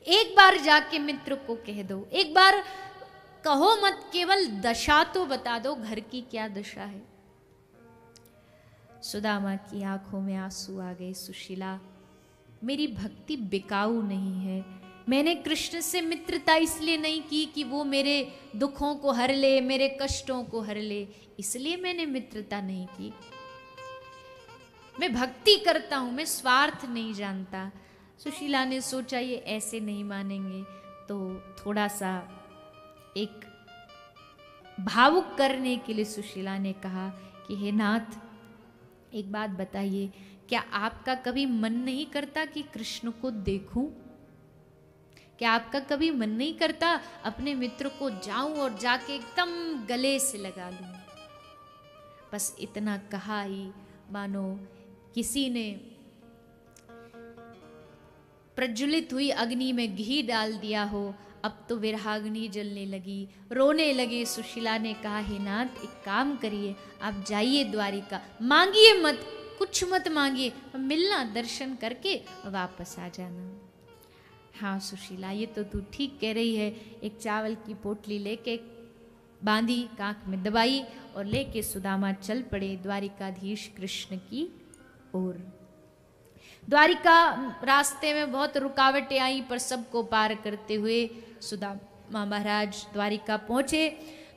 एक बार जाके मित्र को कह दो, एक बार कहो मत, केवल दशा तो बता दो घर की क्या दशा है। सुदामा की आंखों में आंसू आ गए। सुशीला, मेरी भक्ति बिकाऊ नहीं है। मैंने कृष्ण से मित्रता इसलिए नहीं की कि वो मेरे दुखों को हर ले, मेरे कष्टों को हर ले, इसलिए मैंने मित्रता नहीं की। मैं भक्ति करता हूं, मैं स्वार्थ नहीं जानता। सुशीला ने सोचा ये ऐसे नहीं मानेंगे, तो थोड़ा सा एक भावुक करने के लिए सुशीला ने कहा कि हे नाथ, एक बात बताइए, क्या आपका कभी मन नहीं करता कि कृष्ण को देखूं? क्या आपका कभी मन नहीं करता अपने मित्र को जाऊं और जाके एकदम गले से लगा लूं? बस इतना कहा ही मानो किसी ने प्रज्वलित हुई अग्नि में घी डाल दिया हो। अब तो विरहाग्नि जलने लगी, रोने लगे। सुशीला ने कहा, हे नाथ, एक काम करिए, आप जाइए द्वारिका, मांगिए मत, कुछ मत मांगिए, मिलना, दर्शन करके वापस आ जाना। हाँ सुशीला, ये तो तू ठीक कह रही है। एक चावल की पोटली लेके बांधी, कांख में दबाई और लेके सुदामा चल पड़े द्वारिकाधीश कृष्ण की ओर। द्वारिका रास्ते में बहुत रुकावटें आई, पर सबको पार करते हुए सुदामा महाराज द्वारिका पहुंचे।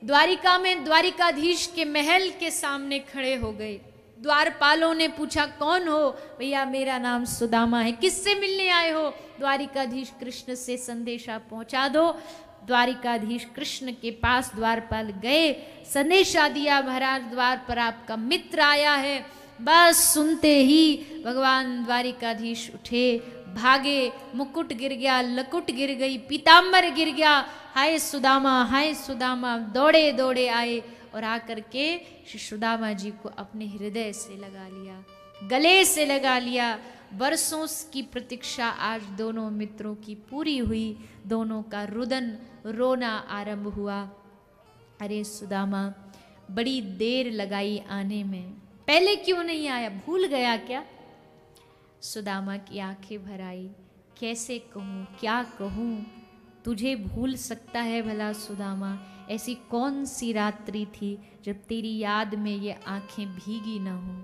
द्वारिका में द्वारिकाधीश के महल के सामने खड़े हो गए। द्वारपालों ने पूछा, कौन हो? भैया मेरा नाम सुदामा है। किससे मिलने आए हो? द्वारिकाधीश कृष्ण से संदेशा पहुंचा दो। द्वारिकाधीश कृष्ण के पास द्वारपाल गए, संदेशा दिया, महाराज द्वार पर आपका मित्र आया है। बस सुनते ही भगवान द्वारिकाधीश उठे, भागे, मुकुट गिर गया, लकुट गिर गई, पीताम्बर गिर गया। हाय सुदामा, हाय सुदामा, दौड़े दौड़े आए और आकर के श्री सुदामा जी को अपने हृदय से लगा लिया, गले से लगा लिया। वर्षों की प्रतीक्षा आज दोनों मित्रों की पूरी हुई। दोनों का रुदन, रोना आरंभ हुआ। अरे सुदामा, बड़ी देर लगाई आने में, पहले क्यों नहीं आया? भूल गया क्या? सुदामा की आंखें भर आई। कैसे कहूँ, क्या कहूँ? तुझे भूल सकता है भला सुदामा? ऐसी कौन सी रात्रि थी जब तेरी याद में ये आंखें भीगी न हों?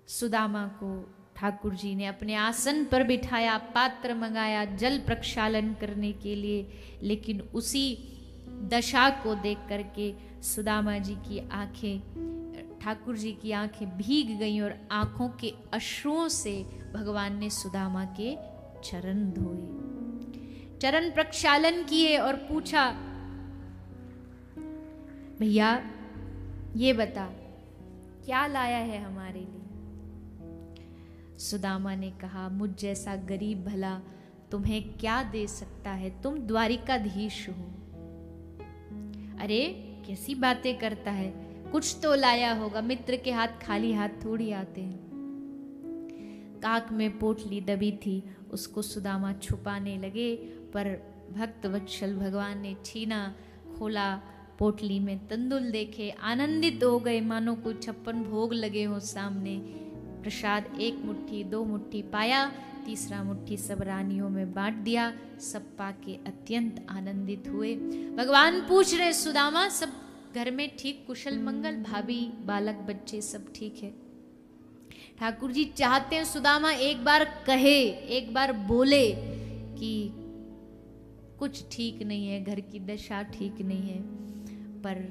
सुदामा को ठाकुर जी ने अपने आसन पर बिठाया, पात्र मंगाया जल प्रक्षालन करने के लिए। लेकिन उसी दशा को देख करके सुदामा जी की आंखें, ठाकुर जी की आंखें भीग गईं और आंखों के अश्रुओं से भगवान ने सुदामा के चरण धोए, चरण प्रक्षालन किए और पूछा, भैया ये बता, क्या लाया है हमारे लिए? सुदामा ने कहा, मुझ जैसा गरीब भला तुम्हें क्या दे सकता है? तुम द्वारिकाधीश हो। अरे कैसी बातें करता है, कुछ तो लाया होगा। मित्र के हाथ खाली हाथ थोड़ी आते हैं। काक में पोटली दबी थी, उसको सुदामा छुपाने लगे, पर भक्त वत्सल भगवान ने छीना, खोला, पोटली में तंदुल देखे, आनंदित हो गए, मानो कोई 56 भोग लगे हो सामने। प्रसाद 1 मुट्ठी 2 मुट्ठी पाया, तीसरा मुट्ठी सब रानियों में बांट दिया। सब पाके अत्यंत आनंदित हुए। भगवान पूछ रहे, सुदामा सब घर में ठीक, कुशल मंगल, भाभी, बालक, बच्चे सब ठीक है? ठाकुर जी चाहते हैं सुदामा एक बार कहे, एक बार बोले कि कुछ ठीक नहीं है, घर की दशा ठीक नहीं है। पर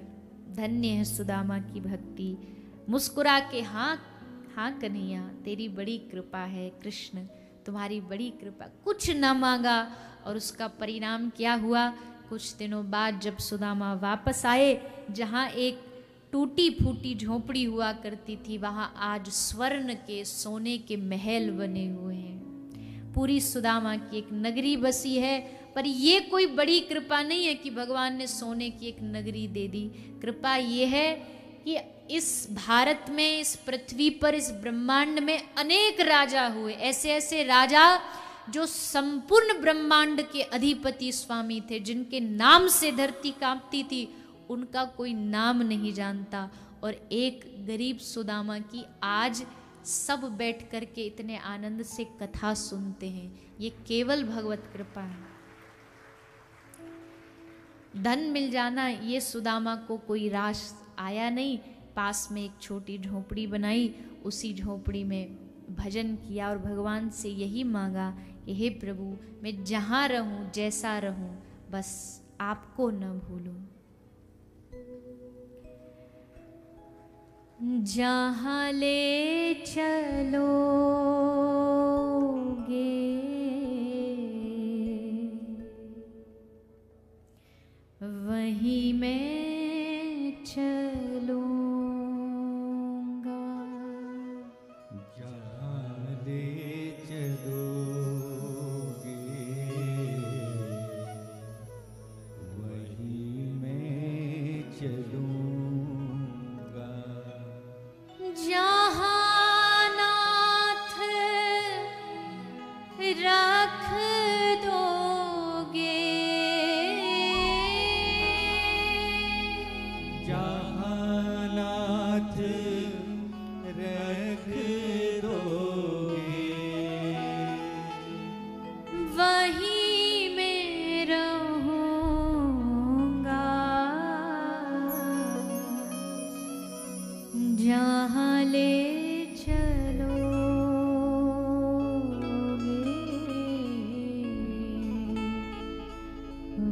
धन्य है सुदामा की भक्ति। मुस्कुरा के हाँ हाँ कन्हैया, तेरी बड़ी कृपा है कृष्ण, तुम्हारी बड़ी कृपा। कुछ न मांगा और उसका परिणाम क्या हुआ? कुछ दिनों बाद जब सुदामा वापस आए, जहाँ एक टूटी फूटी झोपड़ी हुआ करती थी, वहाँ आज स्वर्ण के, सोने के महल बने हुए हैं। पूरी सुदामा की एक नगरी बसी है। पर ये कोई बड़ी कृपा नहीं है कि भगवान ने सोने की एक नगरी दे दी। कृपा ये है कि इस भारत में, इस पृथ्वी पर, इस ब्रह्मांड में अनेक राजा हुए। ऐसे ऐसे राजा जो संपूर्ण ब्रह्मांड के अधिपति स्वामी थे, जिनके नाम से धरती कांपती थी, उनका कोई नाम नहीं जानता। और एक गरीब सुदामा की आज सब बैठ कर के इतने आनंद से कथा सुनते हैं। ये केवल भगवत कृपा है। धन मिल जाना ये सुदामा को कोई रास आया नहीं। पास में एक छोटी झोपड़ी बनाई, उसी झोपड़ी में भजन किया और भगवान से यही मांगा कि हे प्रभु, मैं जहाँ रहूं, जैसा रहूं, बस आपको न भूलूं। जहाँ ले चलोगे वहीं मैं चलूंगा। जहाँ ले चलोगे वहीं मैं चलूंगा। जहाँ नाथ रख दोगे जहाँ नाथ रख दोगे वहीं मैं रहूंगा। जहाँ ले चलोगे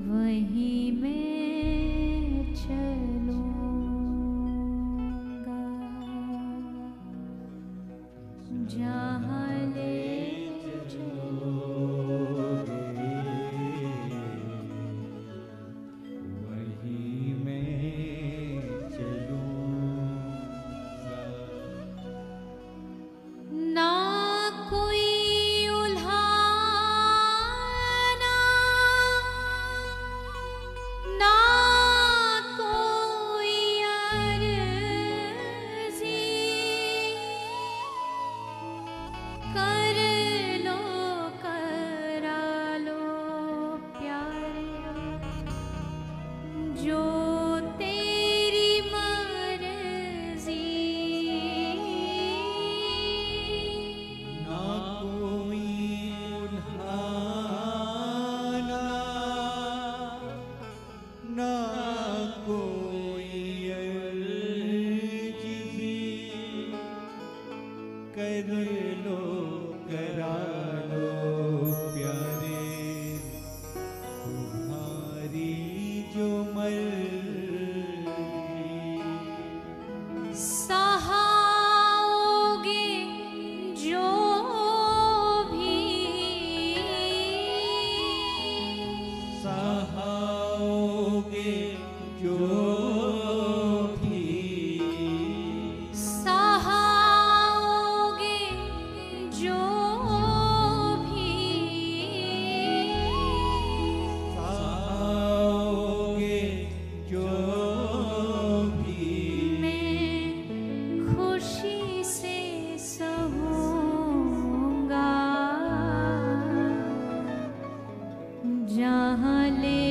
वहीं मैं चलूंगा। जहाँ ले वहीं मैं चलूंगा। ना कोई उल्हाना, ना कोई अर्ज़ी, कर लो करा लो प्यारे, जो तेरी मर्ज़ी। ना कोई उल्हाना, ना कोई अर्ज़ी, कर लो करा लो प्यारे, तुम्हारी जो मर्ज़ी। सहाओगे जो भी, सहाओगे जो भी, सहाओगे जो भी, सहाओगे जो भी, मैं खुशी से सहूंगा। जहाँ ले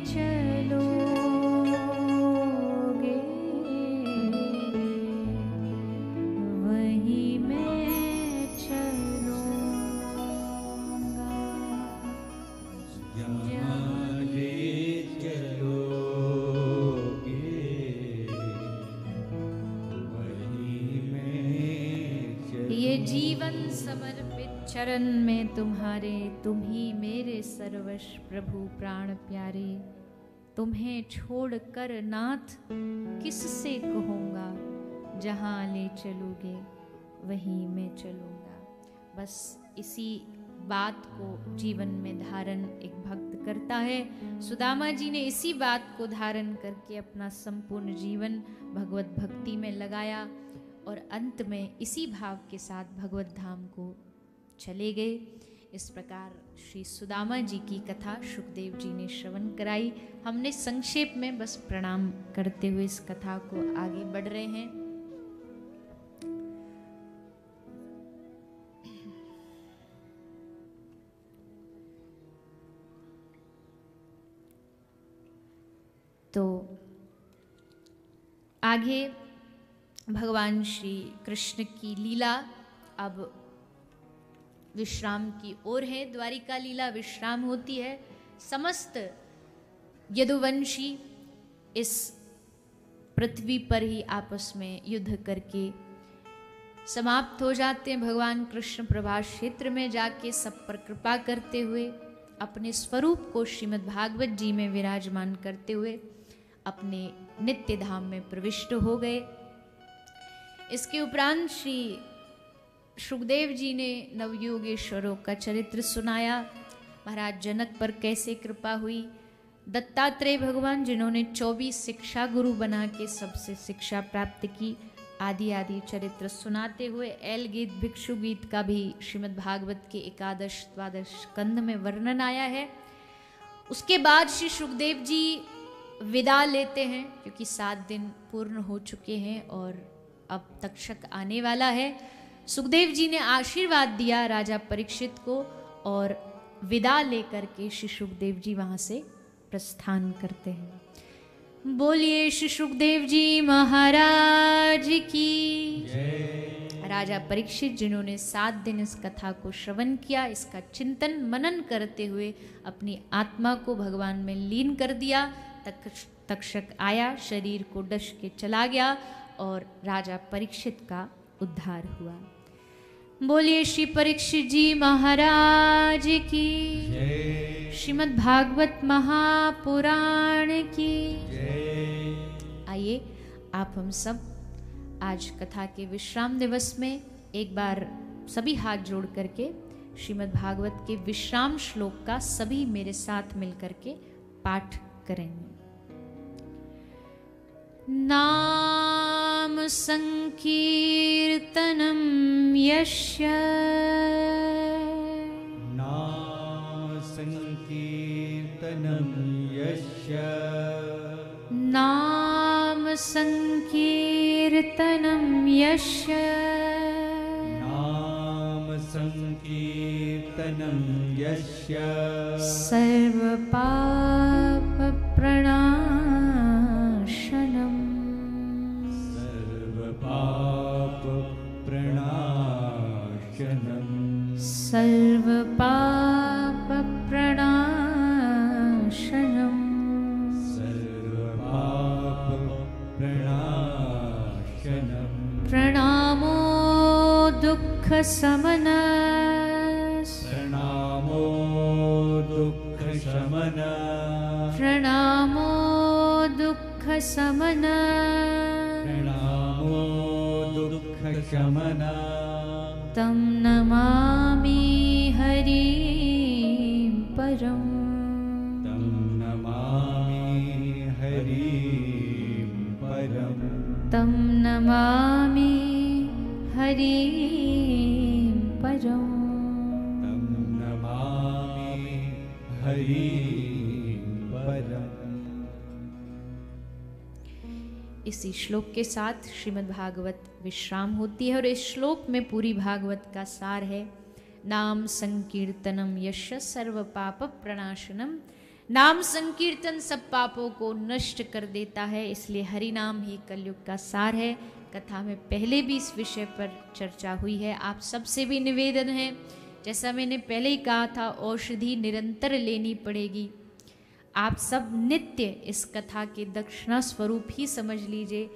चलोगे वहीं मैं चलूंगा। जहाँ ले चलोगे वहीं मैं ये जीवन समर्पित चरण में तुम्हारे, तुम ही मेरे सर्वस्व प्रभु प्राण प्यारे। तुम्हें छोड़कर नाथ किससे कहूँगा, जहाँ ले चलोगे वहीं मैं चलूँगा। बस इसी बात को जीवन में धारण एक भक्त करता है। सुदामा जी ने इसी बात को धारण करके अपना संपूर्ण जीवन भगवत भक्ति में लगाया और अंत में इसी भाव के साथ भगवत धाम को चले गए। इस प्रकार श्री सुदामा जी की कथा सुखदेव जी ने श्रवण कराई। हमने संक्षेप में बस प्रणाम करते हुए इस कथा को आगे बढ़ रहे हैं। आगे भगवान श्री कृष्ण की लीला अब विश्राम की ओर है। द्वारिका लीला विश्राम होती है। समस्त यदुवंशी इस पृथ्वी पर ही आपस में युद्ध करके समाप्त हो जाते हैं। भगवान कृष्ण प्रभास क्षेत्र में जाके सब पर कृपा करते हुए अपने स्वरूप को श्रीमद् भागवत जी में विराजमान करते हुए अपने नित्य धाम में प्रविष्ट हो गए। इसके उपरांत श्री सुखदेव जी ने नवयोगेश्वरों का चरित्र सुनाया। महाराज जनक पर कैसे कृपा हुई। दत्तात्रेय भगवान जिन्होंने 24 शिक्षा गुरु बना के सबसे शिक्षा प्राप्त की, आदि आदि चरित्र सुनाते हुए एल गीत भिक्षु गीत का भी श्रीमद् भागवत के 11 द्वादश स्कंद में वर्णन आया है। उसके बाद श्री सुखदेव जी विदा लेते हैं क्योंकि 7 दिन पूर्ण हो चुके हैं और अब तक्षक आने वाला है। सुखदेव जी ने आशीर्वाद दिया राजा परीक्षित को और विदा लेकर के श्री सुखदेव जी वहां से प्रस्थान करते हैं। बोलिए श्री सुखदेव जी महाराज की जय। राजा परीक्षित जिन्होंने 7 दिन इस कथा को श्रवण किया, इसका चिंतन मनन करते हुए अपनी आत्मा को भगवान में लीन कर दिया। तक्षक आया, शरीर को डस के चला गया और राजा परीक्षित का उद्धार हुआ। बोलिए श्री परीक्षित जी महाराज की जय। श्रीमद् भागवत महापुराण की जय। आइए आप हम सब आज कथा के विश्राम दिवस में एक बार सभी हाथ जोड़ करके श्रीमद् भागवत के विश्राम श्लोक का सभी मेरे साथ मिलकर के पाठ करेंगे। नाम संकीर्तनम यस्य नाम संकीर्तनं यस्य नाम संकीर्तनम यस्य नाम संकीर्तनं यस्य सर्वपाप प्रणाशनम सर्वपाप प्रणाशनम् सर्वपाप प्रणाशनम सर्वपाप प्रणाशनम् प्रणामो दुःख समन प्रणामो दुःखशमन प्रणामो दुःख समन प्रणामो दुःखशमन तं नमामि हरिं परं तं नमामि हरिं परम् तं नमामि हरिं परं तं नमामि हरिं परम्। इसी श्लोक के साथ श्रीमद् भागवत विश्राम होती है और इस श्लोक में पूरी भागवत का सार है। नाम संकीर्तनम यश सर्व पाप प्रणाशनम। नाम संकीर्तन सब पापों को नष्ट कर देता है, इसलिए हरि नाम ही कलयुग का सार है। कथा में पहले भी इस विषय पर चर्चा हुई है। आप सबसे भी निवेदन है, जैसा मैंने पहले ही कहा था, औषधि निरंतर लेनी पड़ेगी। आप सब नित्य इस कथा के दक्षिणा स्वरूप ही समझ लीजिए।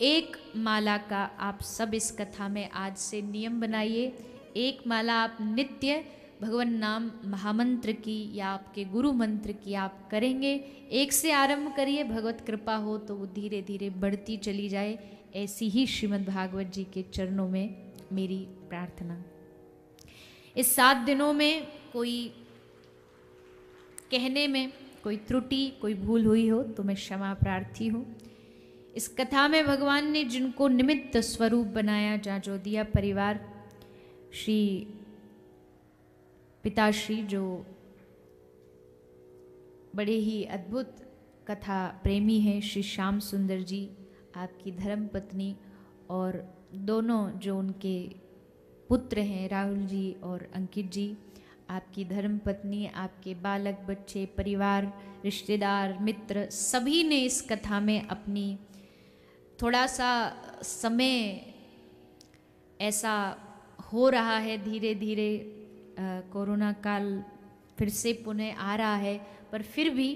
एक माला का आप सब इस कथा में आज से नियम बनाइए। एक माला आप नित्य भगवान नाम महामंत्र की या आपके गुरु मंत्र की आप करेंगे। एक से आरंभ करिए, भगवत कृपा हो तो वो धीरे धीरे बढ़ती चली जाए। ऐसी ही श्रीमद् भागवत जी के चरणों में मेरी प्रार्थना। इस 7 दिनों में कोई कहने में कोई त्रुटि कोई भूल हुई हो तो मैं क्षमा प्रार्थी हूँ। इस कथा में भगवान ने जिनको निमित्त स्वरूप बनाया, जाजोदिया परिवार, श्री पिताश्री जो बड़े ही अद्भुत कथा प्रेमी हैं, श्री श्याम सुंदर जी आपकी धर्मपत्नी, और दोनों जो उनके पुत्र हैं राहुल जी और अंकित जी, आपकी धर्मपत्नी, आपके बालक बच्चे, परिवार, रिश्तेदार, मित्र, सभी ने इस कथा में अपनी थोड़ा सा समय ऐसा हो रहा है, धीरे धीरे कोरोना काल फिर से पुनः आ रहा है, पर फिर भी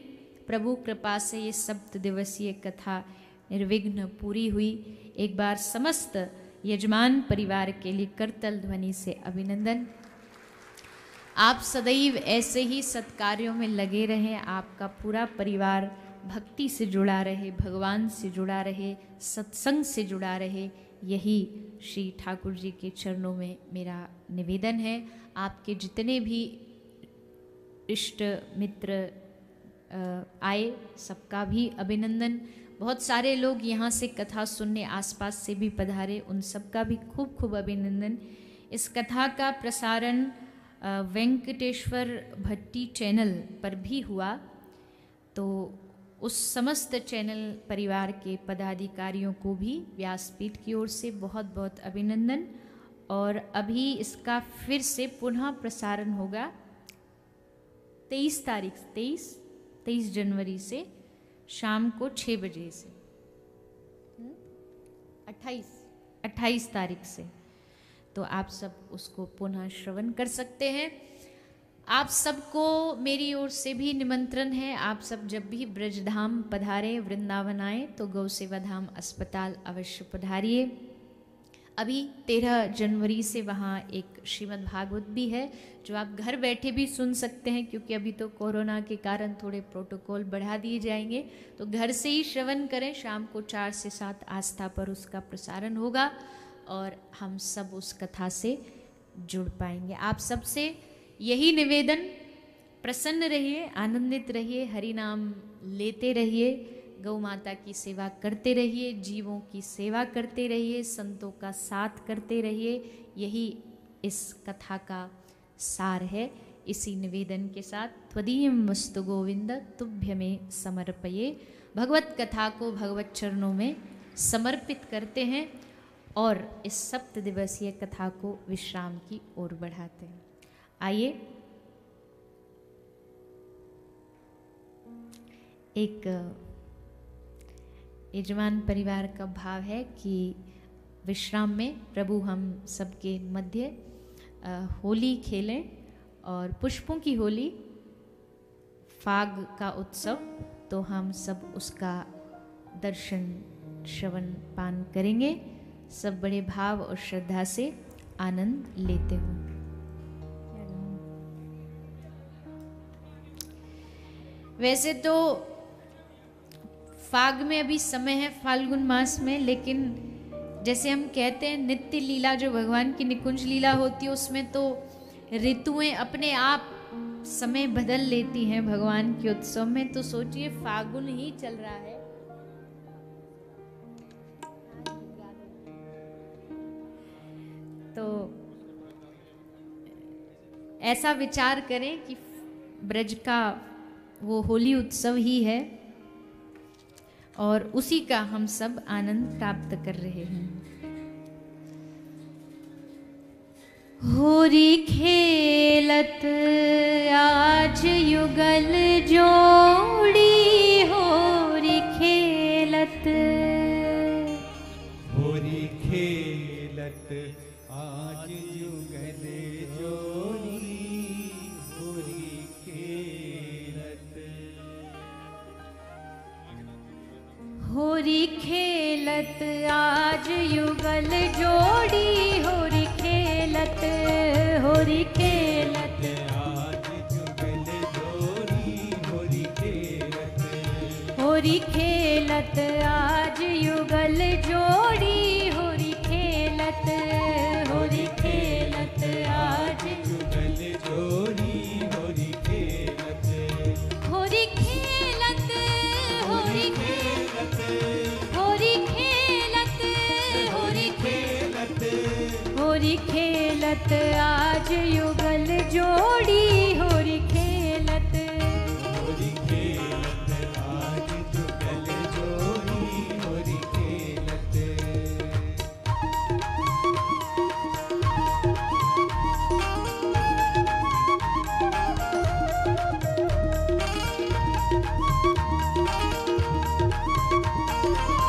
प्रभु कृपा से ये 7 दिवसीय कथा निर्विघ्न पूरी हुई। एक बार समस्त यजमान परिवार के लिए करतल ध्वनि से अभिनंदन। आप सदैव ऐसे ही सत्कार्यों में लगे रहें, आपका पूरा परिवार भक्ति से जुड़ा रहे, भगवान से जुड़ा रहे, सत्संग से जुड़ा रहे, यही श्री ठाकुर जी के चरणों में मेरा निवेदन है। आपके जितने भी इष्ट मित्र आए, सबका भी अभिनंदन। बहुत सारे लोग यहाँ से कथा सुनने आसपास से भी पधारे, उन सबका भी खूब खूब अभिनंदन। इस कथा का प्रसारण वेंकटेश्वर भट्टी चैनल पर भी हुआ, तो उस समस्त चैनल परिवार के पदाधिकारियों को भी व्यासपीठ की ओर से बहुत बहुत अभिनंदन। और अभी इसका फिर से पुनः प्रसारण होगा 23 जनवरी से शाम को 6 बजे से 28 तारीख से, तो आप सब उसको पुनः श्रवण कर सकते हैं। आप सबको मेरी ओर से भी निमंत्रण है, आप सब जब भी ब्रजधाम पधारें, वृंदावन आए तो गौ सेवा धाम अस्पताल अवश्य पधारिए। अभी 13 जनवरी से वहाँ एक श्रीमद् भागवत भी है, जो आप घर बैठे भी सुन सकते हैं, क्योंकि अभी तो कोरोना के कारण थोड़े प्रोटोकॉल बढ़ा दिए जाएंगे, तो घर से ही श्रवण करें। शाम को 4 से 7 आस्था पर उसका प्रसारण होगा और हम सब उस कथा से जुड़ पाएंगे। आप सबसे यही निवेदन, प्रसन्न रहिए, आनंदित रहिए, हरि नाम लेते रहिए, गौ माता की सेवा करते रहिए, जीवों की सेवा करते रहिए, संतों का साथ करते रहिए, यही इस कथा का सार है। इसी निवेदन के साथ त्वदीयं वस्तु गोविंद तुभ्य में समर्पये, भगवत कथा को भगवत चरणों में समर्पित करते हैं और इस 7 दिवसीय कथा को विश्राम की ओर बढ़ाते हैं। आइए एक यजमान परिवार का भाव है कि विश्राम में प्रभु हम सबके मध्य होली खेलें, और पुष्पों की होली, फाग का उत्सव, तो हम सब उसका दर्शन श्रवण पान करेंगे, सब बड़े भाव और श्रद्धा से आनंद लेते हुए। वैसे तो फाग में अभी समय है, फाल्गुन मास में, लेकिन जैसे हम कहते हैं नित्य लीला, जो भगवान की निकुंज लीला होती है, उसमें तो ऋतुएं अपने आप समय बदल लेती हैं भगवान के उत्सव में। तो सोचिए फागुन ही चल रहा है, तो ऐसा विचार करें कि ब्रज का वो होली उत्सव ही है और उसी का हम सब आनंद प्राप्त कर रहे हैं। होरी खेलत आज युगल जोड़ी, होरी खेलत, होरी खेलत आज युगल जोड़ी, होरी खेलत, होरी खेलत आज युगल जोड़ी, होरी खेलत, होरी खेलत आज युगल जोड़ी, होरी खेलत, होरी खेलत आज युगल जोड़ी, होरी खेलत, होरी खेलत आज युगल जोड़ी, होरी खेलत, होरी खेलत, होरी खेलत, होरी खेलत, होरी खेलत, होरी खेलत आज युगल जोड़ी, होरी खेलत, होरी खेलत आज युगल जोड़ी, होरी खेलत।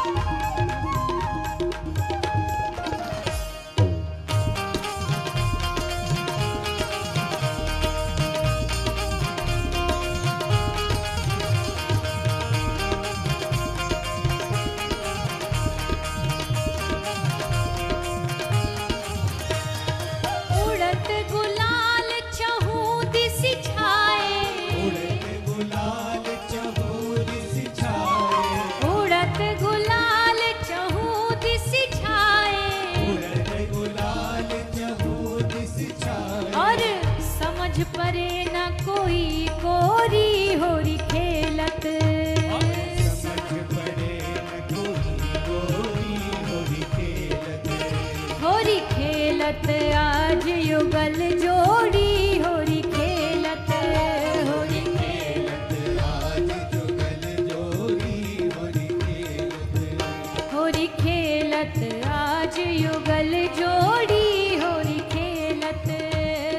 खेलत आज युगल जोड़ी होरी खेलत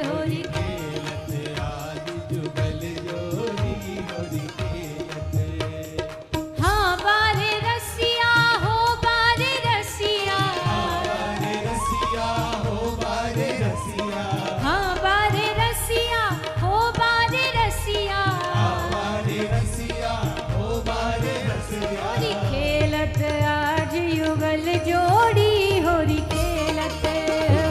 होरी खेलत आज जुगल जोड़ी होरी खेलत हाँ बारे रसिया हो बारे रसिया बारे रसिया हो बारे रसिया हाँ बारे रसिया हो बारे रसिया बारे रसिया हो बारे रसिया होरी खेलत आज युगल जोड़ी होरी खेलत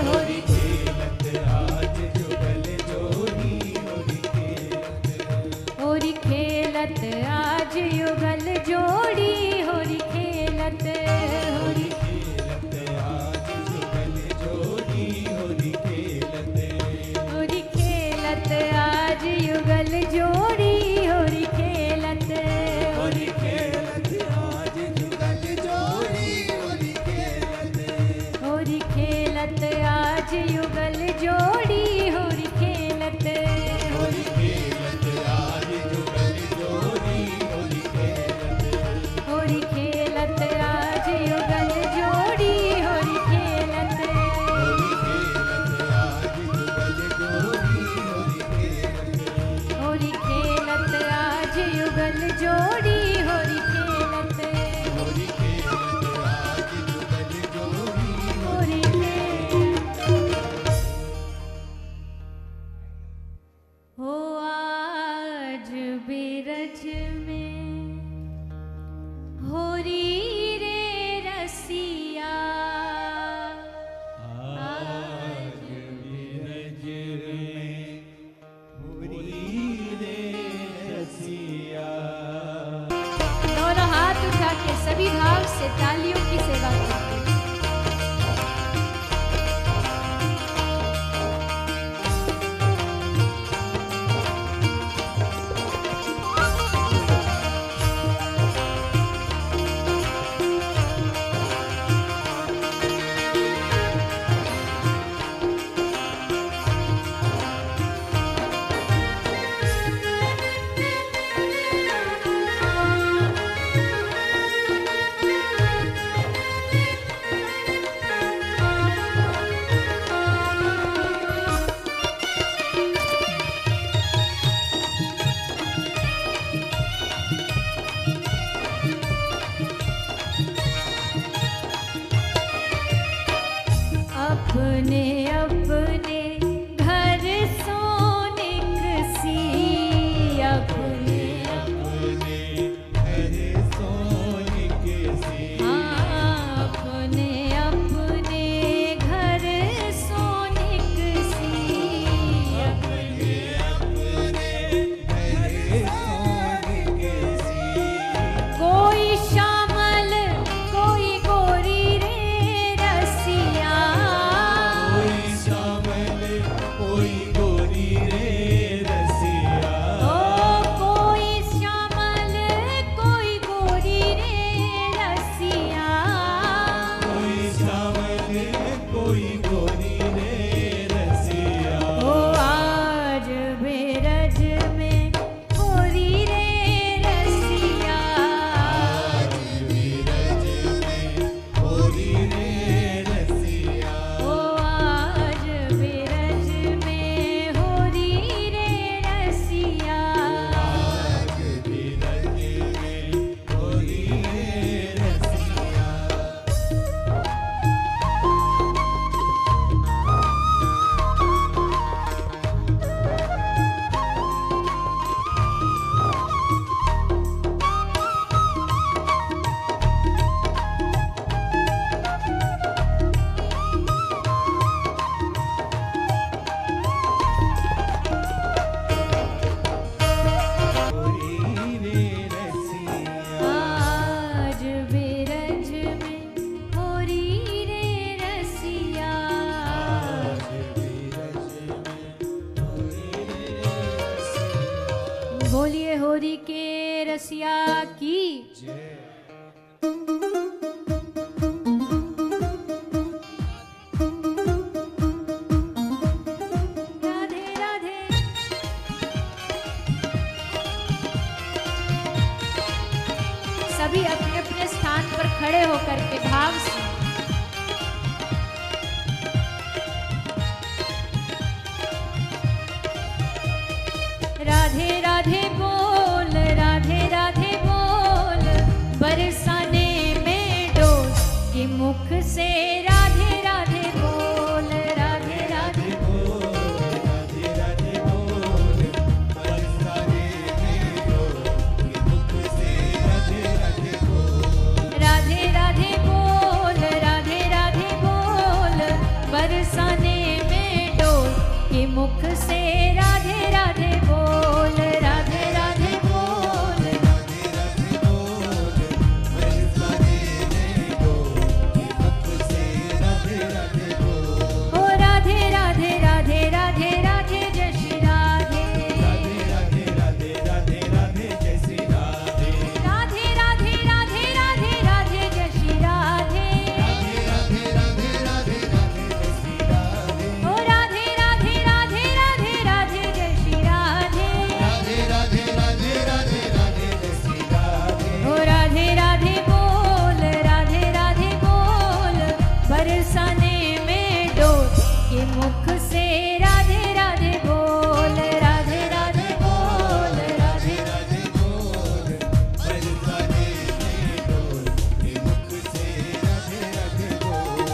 होरी खेलत आज जुगल जोड़ी होरी खेलत होरी खेलत आज युगल जोड़ी होरी खेलत होरी खेलत आज जुगल जोड़ी होरी खेलत होरी खेलत आज युगल जोड़ी होरी खेलत होरी खेलत आज जुगल जोड़ी होरी खेलत होरी खेलत आज युगल जोड़ी होरी खेलत होरी खेलत आज जुगल जोड़ी होरी खेलत होरी खेलत आज युगल जोड़ी होरी खेलत होरी खेलत आज जुगल जोड़ी होरी खेलत होरी खेलत आज युगल जोड़ी होरी खेलत होरी खेलत आज जुगल जोड़ी होरी हो आज बिरज में होरी रे रसिया आज बिरज में होरी रे रसिया दोनों हाथ उठा के सभी भाव से तालियों की सेवा करते हैं। अपने अपने घर सोने सी अपने अपने घर सोने के सी हाँ, अपने अपने घर सोने सी अपने अपने घर सोने के सी कोई श्यामल कोई गोरी रे रसिया कोई श्यामल कोई गोरी रे रसिया ओ कोई श्यामल कोई गोरी रे रसिया कोई श्यामल कोई गोरी रे रसिया ओ आज बेरज में गोरी रे रसिया आज बिरज में गोरी रे रसिया ओ आज बेरज में होरी रे रसिया आज बिरज में गोरी रे रसिया गोरी रे रसिया आज बेरज में होरी रे रसिया आज बिरज में गोरी रे रसिया बोलिए होरी के रसिया की जय राधे राधे सभी अपने अपने स्थान पर खड़े होकर के भाव से से राधे राधे बोल, राधे राधे राधे राधे बोल, बरसाने में डोल, ये मुख से राधे राधे बोल। राधे राधे बोल, राधे राधे बोल, बरसाने में डोल के मुख से राधे राधे बोल, राधे राधे बोल। राधे राधे बोल, बरसाने में डोल, ये मुख से राधे राधे बोल। ओ राधे राधे राधे राधे राधे जय श्री राधे, राधे राधे राधे राधे राधे जय श्री राधे। राधे राधे राधे राधे राधे जय श्री राधे। राधे राधे राधे राधे राधे जय श्री राधे। ओ राधे राधे राधे राधे राधे जय श्री राधे। राधे राधे राधे राधे राधे जय श्री राधे। ओ राधे राधे बोल, राधे राधे बोल, बरसाने में डोल के मुख से राधे राधे बोल, राधे राधे बोल, राधे राधे बोल, बरसाने में डोल, ये मुख से राधे राधे बोल।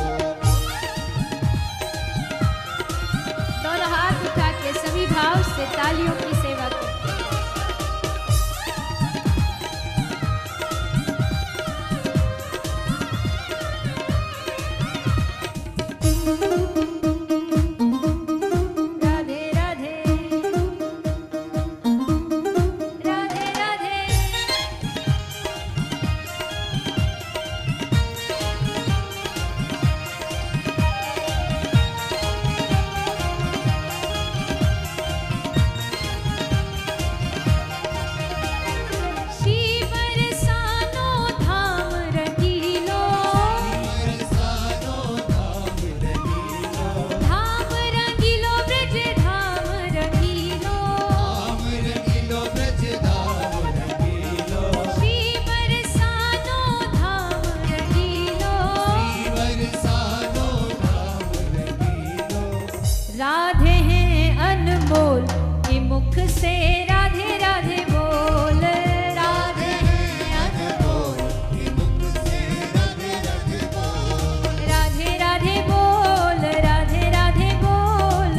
दोनों हाथ उठा के सभी भाव से तालियों की सेवा करें। राधे राधे राधे राधे श्री बरसानो धाम रंगीलो, बरसानो धाम रंगीलो, धाम रंगीलो ब्रज धाम रंगीलो। धाम रंगीलो ब्रज धाम रंगीलो। श्री बरसानो धाम रंगीलो, बरसानो धाम रंगीलो। राधे हैं अनमोल के मुख से राधे राधे बोल, राधे हैं अनमोल। ये मुख से राधे राधे बोल। राधे राधे बोल, राधे राधे बोल,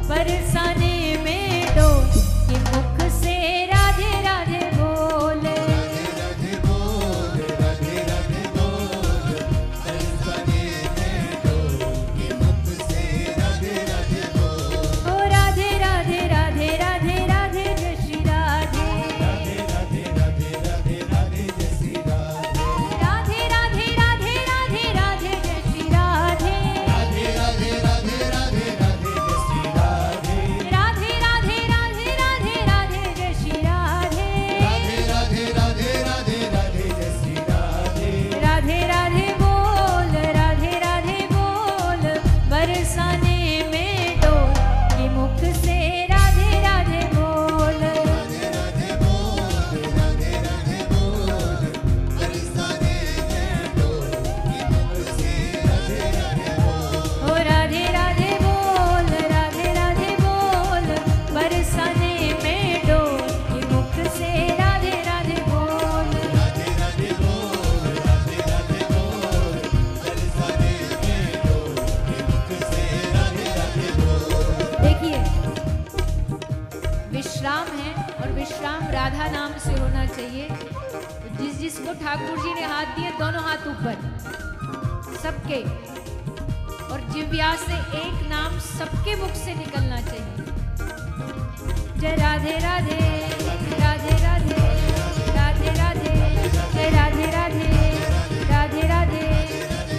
बरसाने में डोल के मुख से राधे राधे बोल। राधे राधे बोल, राधे राधे बोल, बरसाने में डोल, ये मुख से राधे राधे बोल। ओ राधे राधे राधे राधे राधे जय श्री राधे। राधे राधे राधे राधे राधे जय श्री राधे। राधे राधे राधे राधे राधे जय श्री राधे। राधे राधे राधे राधे राधे जय श्री राधे। राधे राधे राधे राधे राधे जय श्री राधे। राधे राधे राधे राधे राधे जय श्री राधे। राधे राधे बोल, राधे राधे बोल, बरसाने में डोल के मुख से राधे राधे बोल। राधे राधे बोल, राधे राधे बोल, बरसाने में डोल, ये मुख से राधे राधे बोल। ओ राधे राधे बोल, राधे राधे बोल, बरसाने में डोल के मुख से राधे राधे बोल। राधे राधे बोल, राधे राधे बोल, बरसाने में डोल, ये मुख से राधे राधे बोल। देखिए, विश्राम है और विश्राम राधा नाम से होना चाहिए। तो जिसको ठाकुर जी ने हाथ दिए, दोनों हाथ ऊपर सबके, और जिव्या से एक नाम सबके मुख से निकलना चाहिए। जय राधे राधे राधे राधे राधे राधे जय राधे राधे राधे राधे।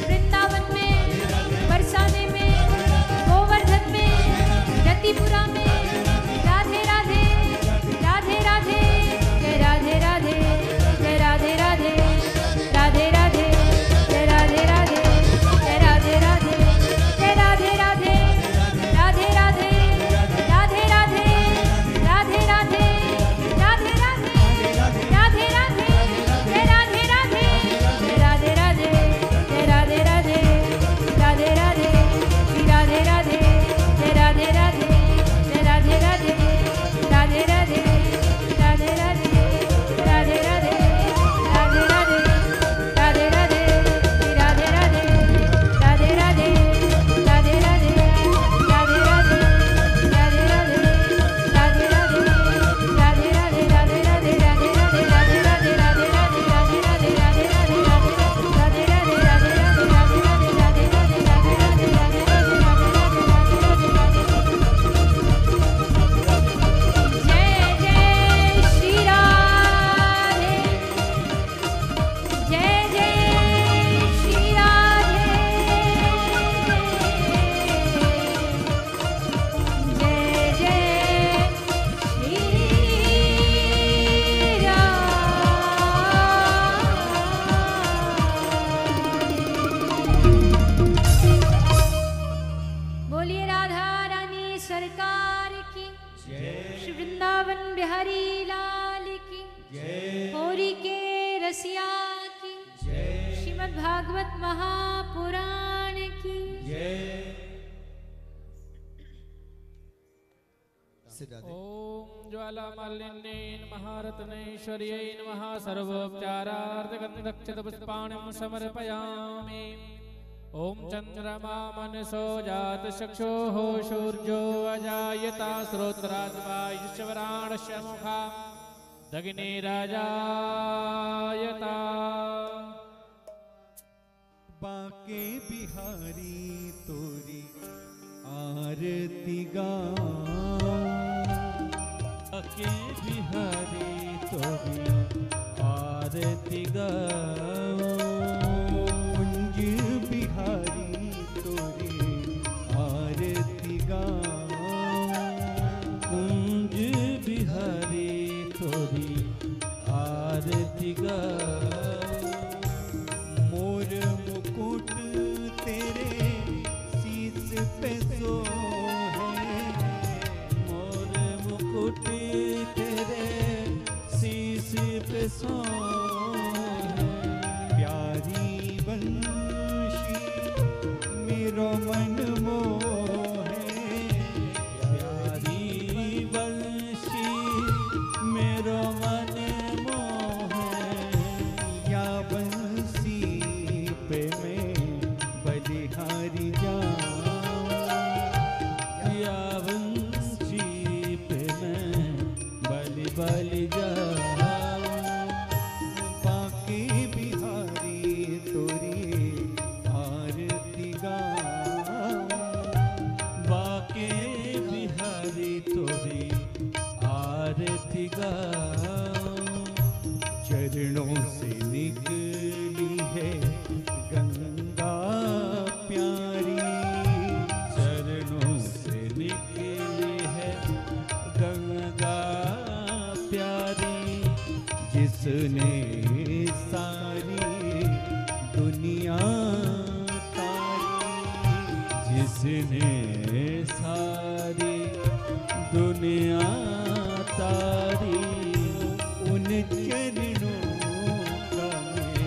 वृंदावन में, बरसाने में, गोवर्धन में, रतिपुरा में, राधे राधे राधे राधे जय राधे राधे जय राधे राधे राधे राधे जय राधे राधे जय राधे राधे जय राधे राधे राधे राधे राधे राधे राधे राधे राधे वृंदावन बिहारी लाल की जय होरी के रसिया की जय श्रीमद् भागवत महापुराण की जय। सिद्धार्थ ओम ज्वालामालिन्ये नमः रत्नेश्वर्यै नमः सर्वोपचारार्थगन्धक्षतपुष्पाणिं समर्पयामि। ओम चंद्रमा मनसो जात चक्षुः सूर्यो अजायता श्रोत्राद्वायुश्चवराणस्य मुखा दग्निराजायता। बाके बिहारी तोरी आरती गाऊं, बाके बिहारी तोरी आरती गाऊं, कुंज बिहारी तोरी आरती गाऊं, कुंज बिहारी तोरी आरती गाऊं। मोर मुकुट तेरे शीस पे सोहे, मोर मुकुट तेरे शीश पे सोहे, प्यारी वंशी मेरो मन मोहे, प्यारी बंशी मेरो मन मोहे, या बंसी पे मैं बलिहारी जाऊं, या बंशी पे मैं बलि बलि जाऊं। बाके बिहारी तोरी आरती गाऊं, बाके बिहारी तोरी आरती गाऊं। चरणों से निकली है गंगा प्यारी, चरणों से निकली है गंगा प्यारी, जिसने सारी दुनिया तारी, जिसने सारी दुनिया तारी। उन चरणों का मैं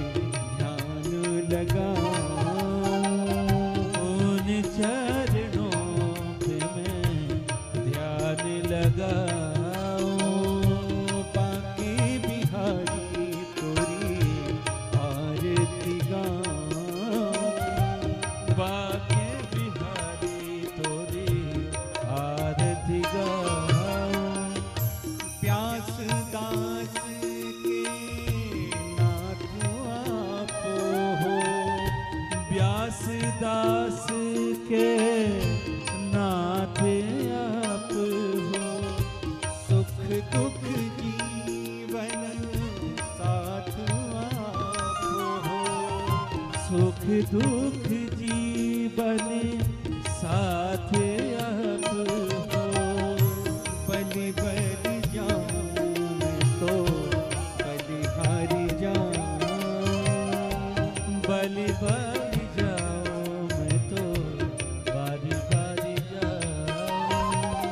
ध्यान लगाऊं, उन चरणों पे मैं ध्यान लगाऊं। बाके बिहारी तोरी आरती गाऊं, बाके बिहारी तोरी आरती गाऊं। प्यास दास के नाथ आप हो, व्यास दास के नाथ आप हो, सुख दुख जीवन साथ आप हो, सुख दुख जीवन साथ आप हो। बलि बलि जाऊं मैं तो बलिहारी जाऊं, बलि बलि जाओ मैं तो बारी बारी जाऊं।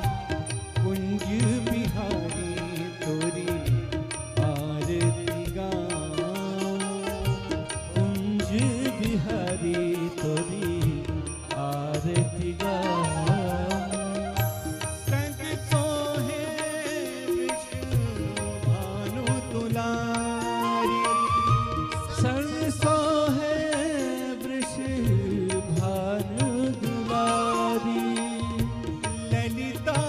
कुंज बिहारी तोरी आरती गाऊं, कुंज बिहारी तोरी आरती गाऊं। संग सोहे विष्णु भानु तुलारी, संग सोहे वृष भानु दुलारी, ललिता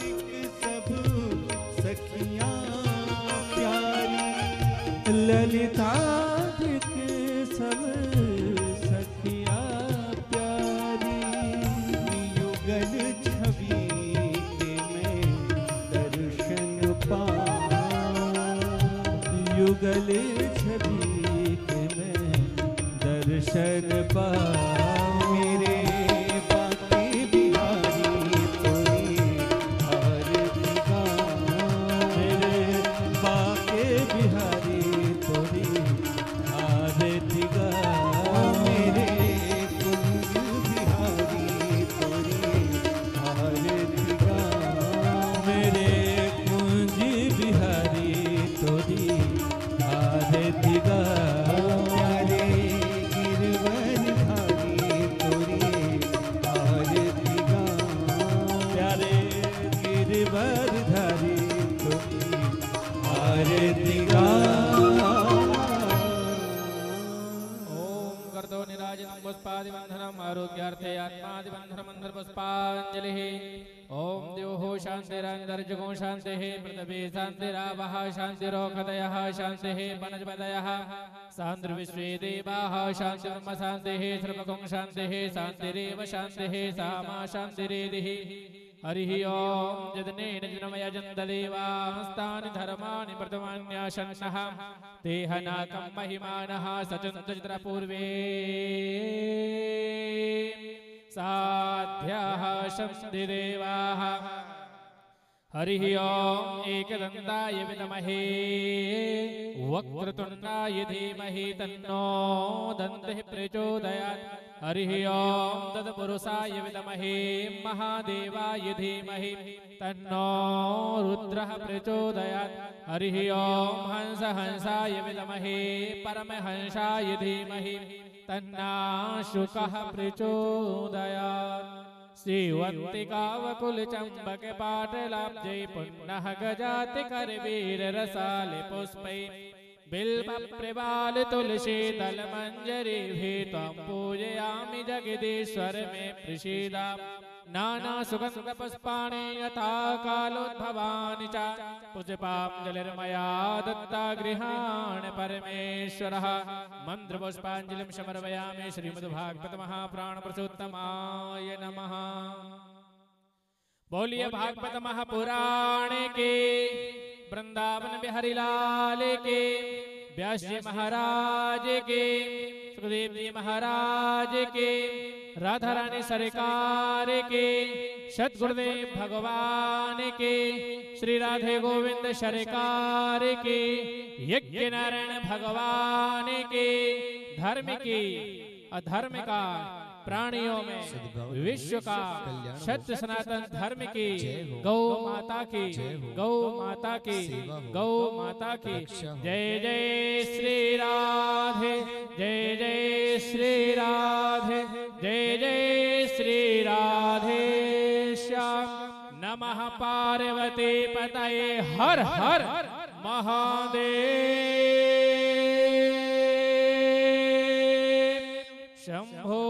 दिक सब सखियां प्यारी, ललितादिक सब सखिया प्यारी। युगल छवि के मैं दर्शन पाऊं, युगल छवि के मैं दर्शन पाऊं। मेरे बाके बिहारी तोरी आरती गाऊं, मेरे बाके बिहारी तोरी आरती गाऊं। मेरे कुंज बिहारी तोरी आरती गाऊं, मेरे दर्शनम आरोग्यार्थे आत्मादिबंधन मंत्र पुष्पांजलि। ओम द्योः शांतिरंतरिक्षगो शांतिः पृथिवी शांतिरावः शांतिरोषधयः शांतिः वनस्पतयः शान्तिर्विश्वे देवाः शान्तिर्ब्रह्म शान्तिः सर्वगुं शान्तिः शान्तिरेव शान्तिः सामा शान्तिरेधिः। हरिः ओम यदनेन जनमय जन्तदेवास्तानि धर्माणि प्रथमान्याशन्नः देहनाकं महिमानः सचन्तचित्रपूर्वे साध्याः शन्तिदेवाः। हरिः ओम एकदन्ताय विद्महे वक्रतुण्डाय धीमहि तन्नो दन्तिः प्रचोदयात्। हरिः ओम तत्पुरुषाय विद्महे महादेवाय धीमहि तन्नो रुद्रः प्रचोदयात्। हरिः ओम हंसाय विद्महे परमहंसाय धीमहि तन्नाशुकः प्रचोदयात्। श्रीवन्तिकावकुल चंबक पाटलाब्जै पुन्नः गजाति करवीर रसाले पुष्पै बिल्व प्रवाल तुलसी दल मंजरी भी त्वं पूजयामि जगदीश्वर में प्रसीदा। नाना सुगंध पुष्पाणि यथा कालोद्भवानि च पुष्पाञ्जलिर्मया दत्ता गृहाण परमेश्वरः। मंत्र पुष्पाञ्जलिं समर्पयामि श्रीमद्भागवत महापुराण पुरुषोत्तमाय नमः। बोलिए भागवत महापुराण के वृंदावन बिहारी लाल के व्यास जी महाराज के सुखदेव जी महाराज के राधा रानी सरकार के सतगुरुदेव भगवान के श्री राधे गोविंद सरकार के यज्ञ नारायण भगवान के धर्म की अधर्म का प्राणियों में विश्व का सत्य सनातन धर्म की गौ माता की गौ माता की गौ माता की जय जय श्री राधे जय जय श्री राधे जय जय श्री राधे श्याम। नमः पार्वती पतये हर हर महादेव शंभो